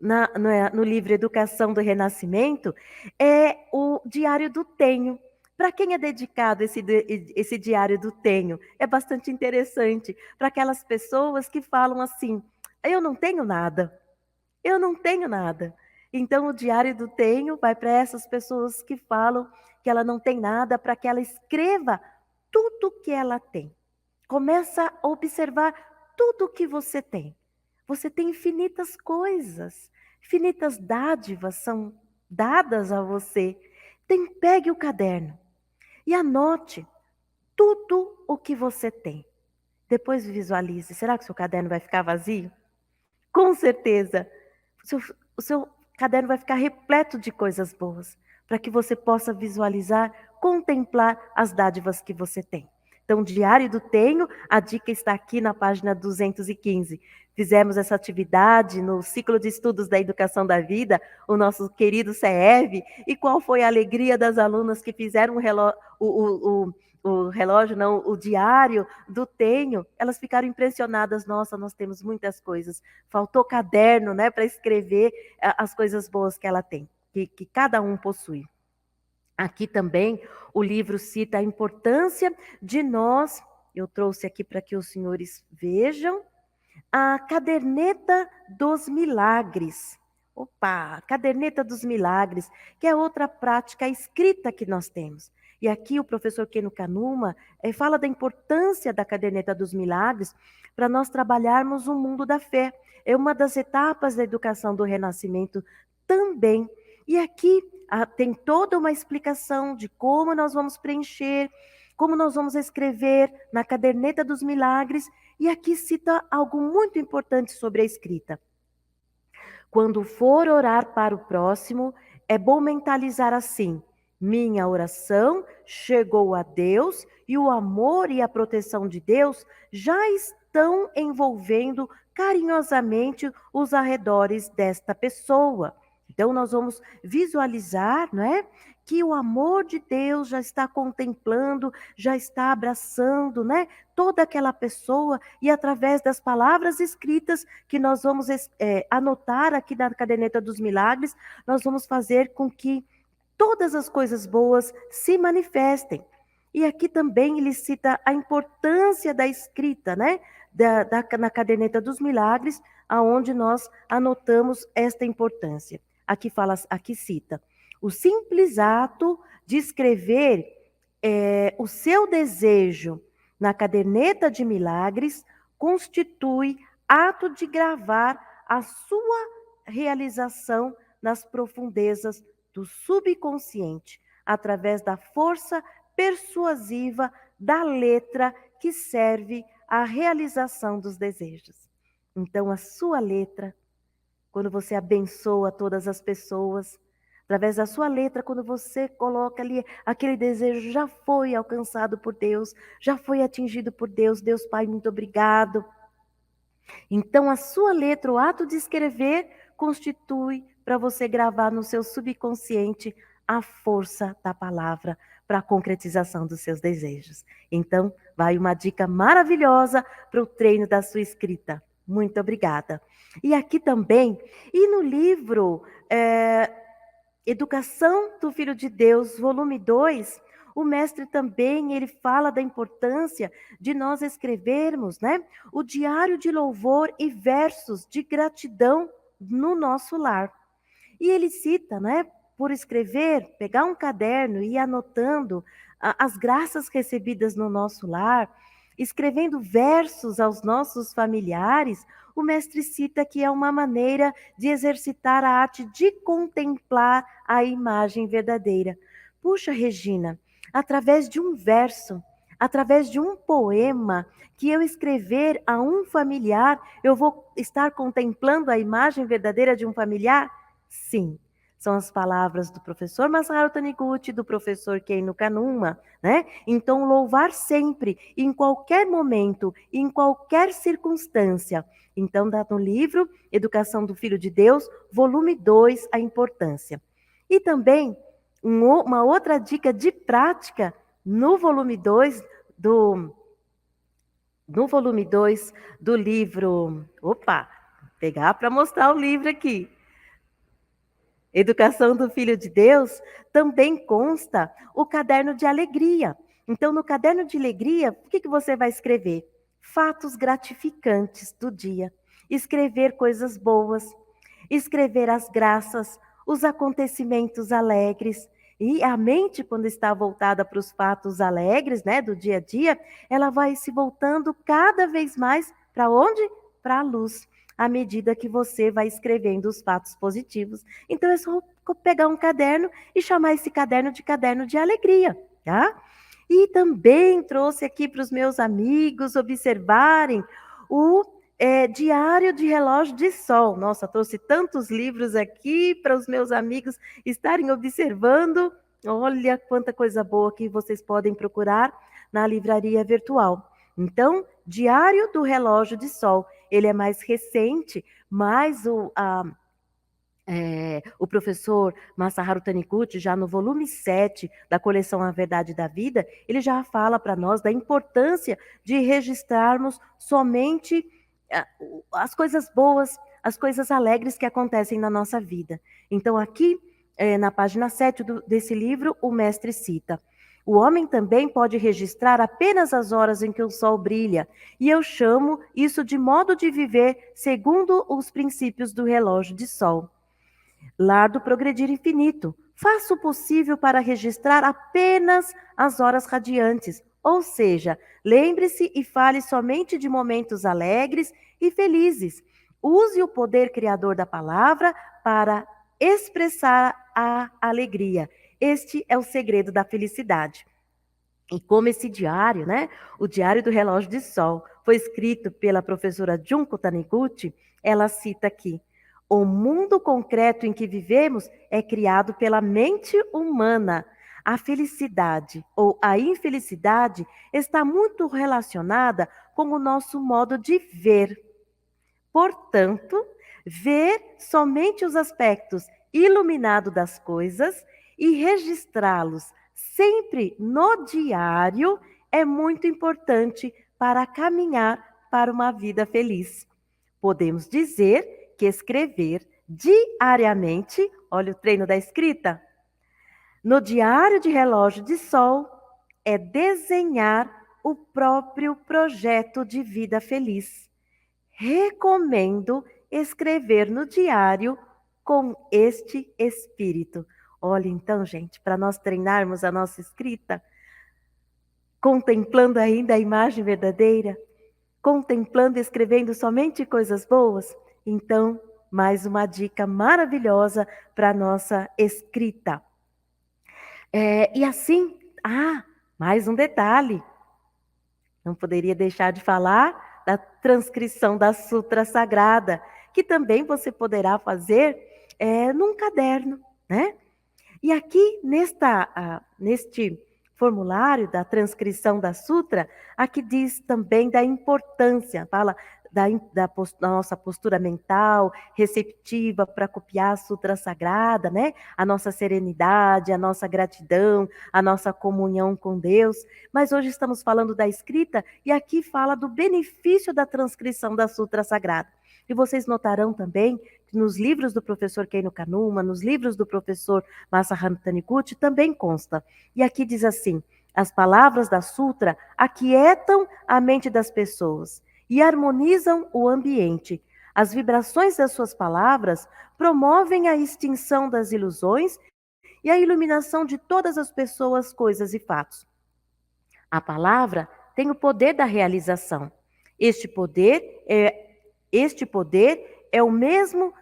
no livro Educação do Renascimento, é o Diário do Tenho. Para quem é dedicado esse Diário do Tenho? É bastante interessante para aquelas pessoas que falam assim: eu não tenho nada, eu não tenho nada. Então, o Diário do Tenho vai para essas pessoas que falam que ela não tem nada, para que ela escreva tudo que ela tem. Começa a observar tudo que você tem. Você tem infinitas coisas, infinitas dádivas são dadas a você. Pegue o caderno e anote tudo o que você tem. Depois visualize. Será que o seu caderno vai ficar vazio? Com certeza. O seu caderno vai ficar repleto de coisas boas, para que você possa visualizar, contemplar as dádivas que você tem. Então, Diário do Tenho, a dica está aqui na página 215. Fizemos essa atividade no ciclo de estudos da educação da vida, o nosso querido CEV, e qual foi a alegria das alunas que fizeram o diário do Tenho, elas ficaram impressionadas. Nossa, nós temos muitas coisas. Faltou caderno, né, para escrever as coisas boas que ela tem, que cada um possui. Aqui também o livro cita a importância de nós, eu trouxe aqui para que os senhores vejam, a caderneta dos milagres. Opa, caderneta dos milagres, que é outra prática escrita que nós temos. E aqui o professor Keno Kanuma fala da importância da caderneta dos milagres para nós trabalharmos o mundo da fé. É uma das etapas da educação do Renascimento também. E aqui tem toda uma explicação de como nós vamos preencher, como nós vamos escrever na caderneta dos milagres. E aqui cita algo muito importante sobre a escrita. Quando for orar para o próximo, é bom mentalizar assim: minha oração chegou a Deus e o amor e a proteção de Deus já estão envolvendo carinhosamente os arredores desta pessoa. Então, nós vamos visualizar, não é? Que o amor de Deus já está contemplando, já está abraçando, né? Toda aquela pessoa, e através das palavras escritas que nós vamos anotar aqui na caderneta dos milagres, nós vamos fazer com que todas as coisas boas se manifestem. E aqui também ele cita a importância da escrita, né? Na caderneta dos milagres, aonde nós anotamos esta importância. Aqui cita: o simples ato de escrever o seu desejo na caderneta de milagres constitui ato de gravar a sua realização nas profundezas do subconsciente, através da força persuasiva da letra que serve à realização dos desejos. Então, a sua letra, quando você abençoa todas as pessoas, através da sua letra, quando você coloca ali aquele desejo, já foi alcançado por Deus, já foi atingido por Deus. Deus Pai, muito obrigado. Então, a sua letra, o ato de escrever, constitui para você gravar no seu subconsciente a força da palavra para a concretização dos seus desejos. Então, vai uma dica maravilhosa para o treino da sua escrita. Muito obrigada. E aqui também, e no livro Educação do Filho de Deus, volume 2, o mestre também, ele fala da importância de nós escrevermos, né, o diário de louvor e versos de gratidão no nosso lar. E ele cita, né, por escrever, pegar um caderno e ir anotando as graças recebidas no nosso lar, escrevendo versos aos nossos familiares, o mestre cita que é uma maneira de exercitar a arte de contemplar a imagem verdadeira. Puxa, Regina, através de um verso, através de um poema que eu escrever a um familiar, eu vou estar contemplando a imagem verdadeira de um familiar? Sim. São as palavras do professor Masaharu Taniguchi, do professor Keno Kanuma, né? Então, louvar sempre, em qualquer momento, em qualquer circunstância. Então, dá no livro Educação do Filho de Deus, volume 2, a importância. E também, uma outra dica de prática, no volume 2 do livro... Opa, pegar para mostrar o livro aqui. Educação do Filho de Deus, também consta o caderno de alegria. Então, no caderno de alegria, o que você vai escrever? Fatos gratificantes do dia. Escrever coisas boas, escrever as graças, os acontecimentos alegres. E a mente, quando está voltada para os fatos alegres, né, do dia a dia, ela vai se voltando cada vez mais para onde? Para a luz, à medida que você vai escrevendo os fatos positivos. Então é só pegar um caderno e chamar esse caderno de alegria, tá? E também trouxe aqui para os meus amigos observarem o Diário de Relógio de Sol. Nossa, trouxe tantos livros aqui para os meus amigos estarem observando. Olha quanta coisa boa que vocês podem procurar na livraria virtual. Então, Diário do Relógio de Sol. Ele é mais recente, mas o professor Masaharu Taniguchi, já no volume 7 da coleção A Verdade da Vida, ele já fala para nós da importância de registrarmos somente as coisas boas, as coisas alegres que acontecem na nossa vida. Então, aqui, na página 7 desse livro, o mestre cita: o homem também pode registrar apenas as horas em que o sol brilha, e eu chamo isso de modo de viver segundo os princípios do relógio de sol. Lar do progredir infinito. Faça o possível para registrar apenas as horas radiantes, ou seja, lembre-se e fale somente de momentos alegres e felizes. Use o poder criador da palavra para expressar a alegria. Este é o segredo da felicidade. E como esse diário, né, o Diário do Relógio de Sol, foi escrito pela professora Junko Taniguchi, ela cita aqui: o mundo concreto em que vivemos é criado pela mente humana. A felicidade ou a infelicidade está muito relacionada com o nosso modo de ver. Portanto, ver somente os aspectos iluminados das coisas e registrá-los sempre no diário é muito importante para caminhar para uma vida feliz. Podemos dizer que escrever diariamente, olha o treino da escrita, no diário de relógio de sol, é desenhar o próprio projeto de vida feliz. Recomendo escrever no diário com este espírito. Olha, então, gente, para nós treinarmos a nossa escrita, contemplando ainda a imagem verdadeira, contemplando e escrevendo somente coisas boas, então, mais uma dica maravilhosa para a nossa escrita. E assim, mais um detalhe. Não poderia deixar de falar da transcrição da Sutra Sagrada, que também você poderá fazer num caderno, né? E aqui neste formulário da transcrição da Sutra, aqui diz também da importância, fala da nossa postura mental, receptiva para copiar a Sutra Sagrada, né? A nossa serenidade, a nossa gratidão, a nossa comunhão com Deus. Mas hoje estamos falando da escrita e aqui fala do benefício da transcrição da Sutra Sagrada. E vocês notarão também que nos livros do professor Keino Kanuma, nos livros do professor Masaharu Taniguchi, também consta. E aqui diz assim: as palavras da Sutra aquietam a mente das pessoas e harmonizam o ambiente. As vibrações das suas palavras promovem a extinção das ilusões e a iluminação de todas as pessoas, coisas e fatos. A palavra tem o poder da realização. Este poder é o mesmo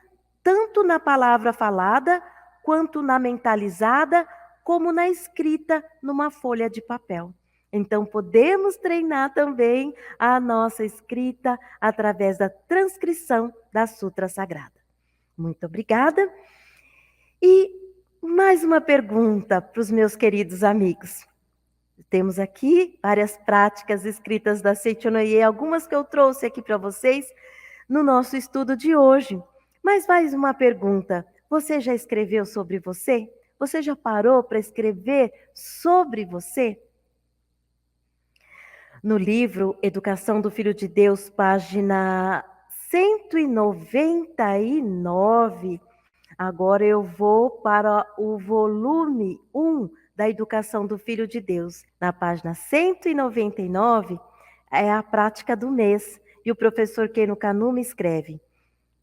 tanto na palavra falada, quanto na mentalizada, como na escrita numa folha de papel. Então, podemos treinar também a nossa escrita através da transcrição da Sutra Sagrada. Muito obrigada. E mais uma pergunta para os meus queridos amigos. Temos aqui várias práticas escritas da Seichonoye, algumas que eu trouxe aqui para vocês no nosso estudo de hoje. Mas mais uma pergunta: você já escreveu sobre você? Você já parou para escrever sobre você? No livro Educação do Filho de Deus, página 199, Agora eu vou para o volume 1 da Educação do Filho de Deus. Na página 199 é a prática do mês. E o professor Keno Kanuma escreve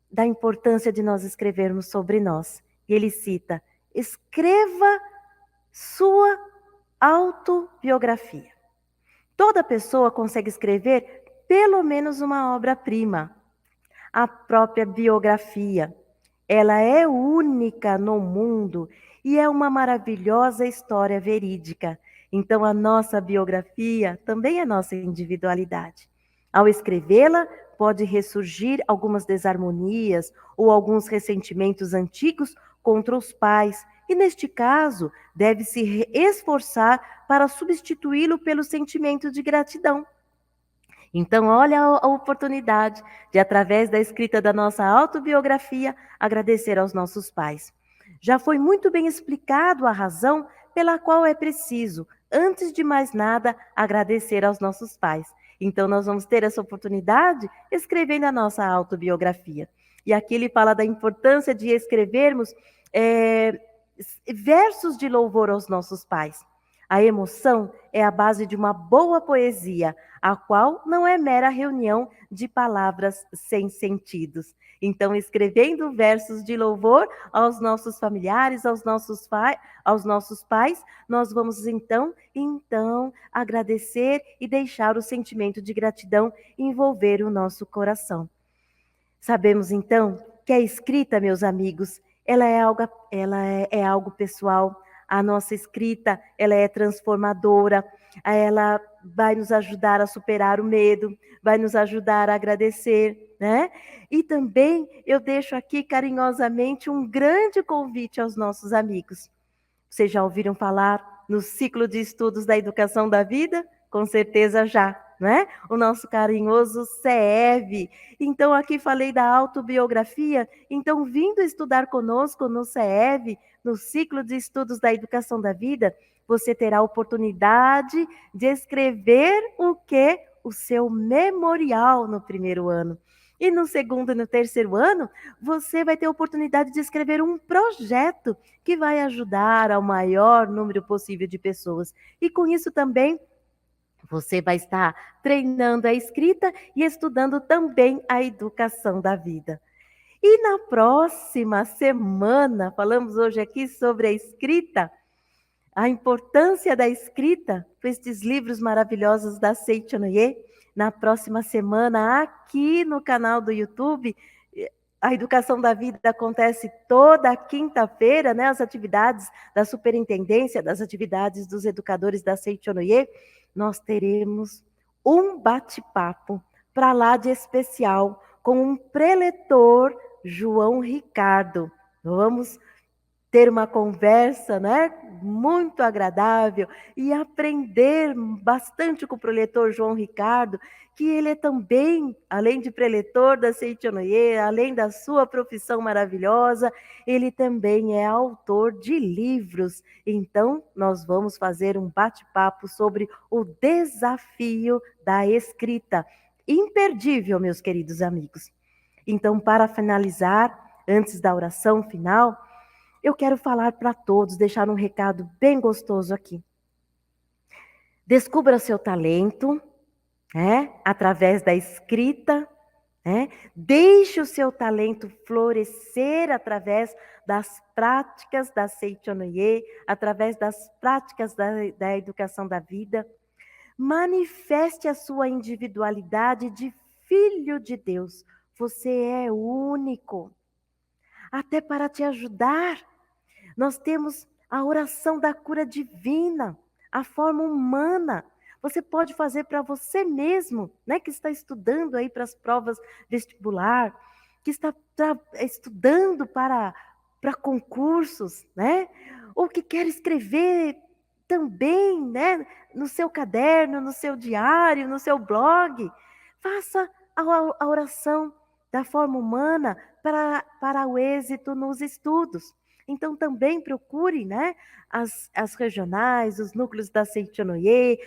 da importância de nós escrevermos sobre nós. E ele cita: escreva sua autobiografia. Toda pessoa consegue escrever pelo menos uma obra-prima, a própria biografia. Ela é única no mundo e é uma maravilhosa história verídica. Então, a nossa biografia também é nossa individualidade. Ao escrevê-la, pode ressurgir algumas desarmonias ou alguns ressentimentos antigos contra os pais. E, neste caso, deve-se esforçar para substituí-lo pelo sentimento de gratidão. Então, olha a oportunidade de, através da escrita da nossa autobiografia, agradecer aos nossos pais. Já foi muito bem explicado a razão pela qual é preciso, antes de mais nada, agradecer aos nossos pais. Então, nós vamos ter essa oportunidade escrevendo a nossa autobiografia. E aqui ele fala da importância de escrevermos versos de louvor aos nossos pais. A emoção é a base de uma boa poesia, a qual não é mera reunião de palavras sem sentidos. Então, escrevendo versos de louvor aos nossos familiares, aos nossos pais, nós vamos então agradecer e deixar o sentimento de gratidão envolver o nosso coração. Sabemos então que a escrita, meus amigos, ela é algo pessoal. A nossa escrita, ela é transformadora, ela vai nos ajudar a superar o medo, vai nos ajudar a agradecer, né? E também eu deixo aqui carinhosamente um grande convite aos nossos amigos. Vocês já ouviram falar no ciclo de estudos da educação da vida? Com certeza já, né? O nosso carinhoso CEV. Então, aqui falei da autobiografia. Então, vindo estudar conosco no CEV, no ciclo de estudos da educação da vida, você terá a oportunidade de escrever o quê? O seu memorial no primeiro ano. E no segundo e no terceiro ano, você vai ter a oportunidade de escrever um projeto que vai ajudar ao maior número possível de pessoas. E com isso também, você vai estar treinando a escrita e estudando também a educação da vida. E na próxima semana, falamos hoje aqui sobre a escrita, a importância da escrita, com estes livros maravilhosos da Seiichi Onoye. Na próxima semana, aqui no canal do YouTube, a Educação da Vida acontece toda quinta-feira, né? As atividades da superintendência, das atividades dos educadores da Seiichi Onoye. Nós teremos um bate-papo para lá de especial com um preletor, João Ricardo. Vamos ter uma conversa, né, muito agradável e aprender bastante com o preletor João Ricardo, que ele é também, além de preletor da Seiichi Onoye, além da sua profissão maravilhosa, ele também é autor de livros. Então, nós vamos fazer um bate-papo sobre o desafio da escrita. Imperdível, meus queridos amigos. Então, para finalizar, antes da oração final, eu quero falar para todos, deixar um recado bem gostoso aqui. Descubra seu talento, através da escrita, Deixe o seu talento florescer através das práticas da Seiichi Onoye, através das práticas da educação da vida. Manifeste a sua individualidade de filho de Deus. Você é único. Até para te ajudar, nós temos a oração da cura divina, a forma humana. Você pode fazer para você mesmo, né, que está estudando aí para as provas vestibular, que está estudando para concursos, né? Ou que quer escrever também, né, no seu caderno, no seu diário, no seu blog. Faça a oração da forma humana para o êxito nos estudos. Então, também procure, né, as regionais, os núcleos da Seiichi Onoye,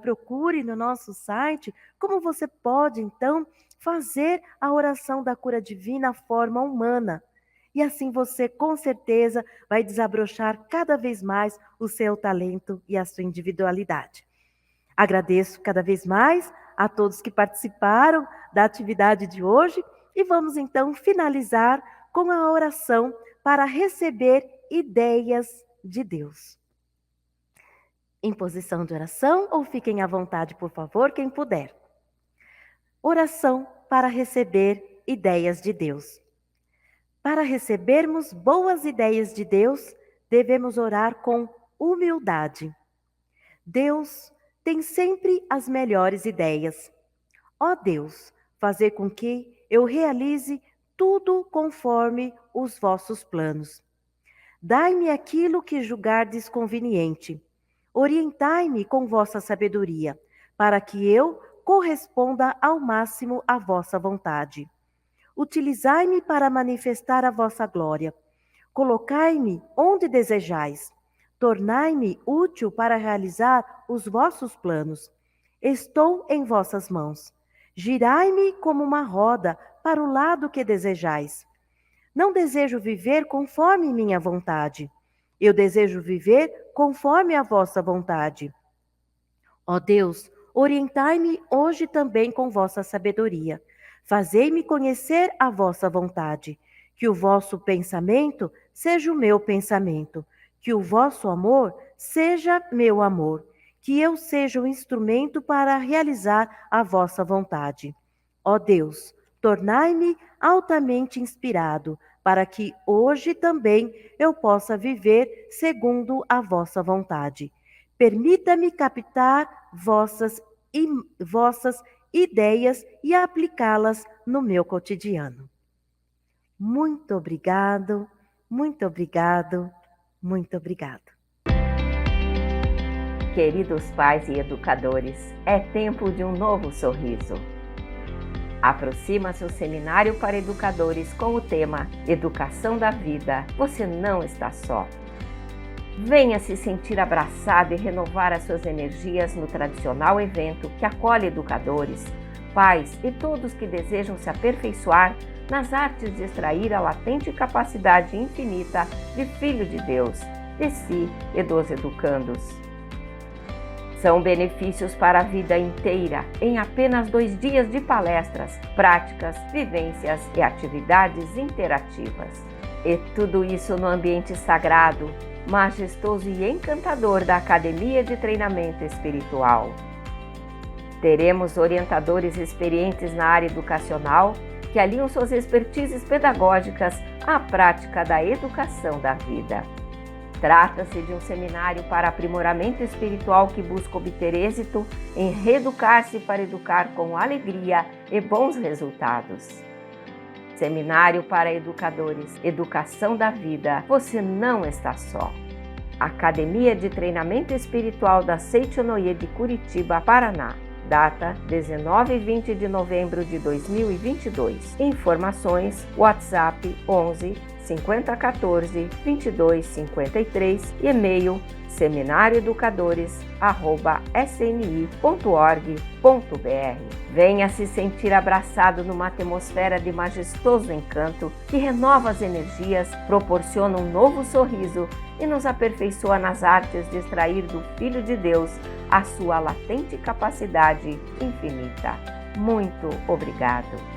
procure no nosso site como você pode, então, fazer a oração da cura divina à forma humana. e assim você com certeza vai desabrochar cada vez mais o seu talento e a sua individualidade. Agradeço cada vez mais a todos que participaram da atividade de hoje e vamos então finalizar com a oração para receber ideias de Deus. Em posição de oração ou fiquem à vontade, por favor, quem puder. Oração para receber ideias de Deus. Para recebermos boas ideias de Deus, devemos orar com humildade. Deus tem sempre as melhores ideias. Ó Deus, fazer com que eu realize tudo conforme os vossos planos. Dai-me aquilo que julgardes conveniente. Orientai-me com vossa sabedoria, para que eu corresponda ao máximo à vossa vontade. Utilizai-me para manifestar a vossa glória. Colocai-me onde desejais. Tornai-me útil para realizar os vossos planos. Estou em vossas mãos. Girai-me como uma roda para o lado que desejais. Não desejo viver conforme minha vontade. Eu desejo viver conforme a vossa vontade. Ó Deus, orientai-me hoje também com vossa sabedoria. Fazei-me conhecer a vossa vontade. Que o vosso pensamento seja o meu pensamento. Que o vosso amor seja meu amor. Que eu seja o instrumento para realizar a vossa vontade. Ó Deus, tornai-me altamente inspirado, para que hoje também eu possa viver segundo a vossa vontade. Permita-me captar vossas ideias e aplicá-las no meu cotidiano. Muito obrigado, muito obrigado, muito obrigado. Queridos pais e educadores, é tempo de um novo sorriso. Aproxima-se o Seminário para Educadores com o tema Educação da Vida. Você não está só. Venha se sentir abraçado e renovar as suas energias no tradicional evento que acolhe educadores, pais e todos que desejam se aperfeiçoar nas artes de extrair a latente capacidade infinita de Filho de Deus, de si e dos educandos. São benefícios para a vida inteira, em apenas 2 dias de palestras, práticas, vivências e atividades interativas. E tudo isso no ambiente sagrado, majestoso e encantador da Academia de Treinamento Espiritual. Teremos orientadores experientes na área educacional que aliam suas expertises pedagógicas à prática da educação da vida. Trata-se de um seminário para aprimoramento espiritual que busca obter êxito em reeducar-se para educar com alegria e bons resultados. Seminário para Educadores, Educação da Vida, você não está só. Academia de Treinamento Espiritual da Seichonoye de Curitiba, Paraná. Data 19 e 20 de novembro de 2022. Informações: WhatsApp 11 5014 2253, e-mail seminarioeducadores@sni.org.br. Venha se sentir abraçado numa atmosfera de majestoso encanto que renova as energias, proporciona um novo sorriso e nos aperfeiçoa nas artes de extrair do Filho de Deus a sua latente capacidade infinita. Muito obrigado!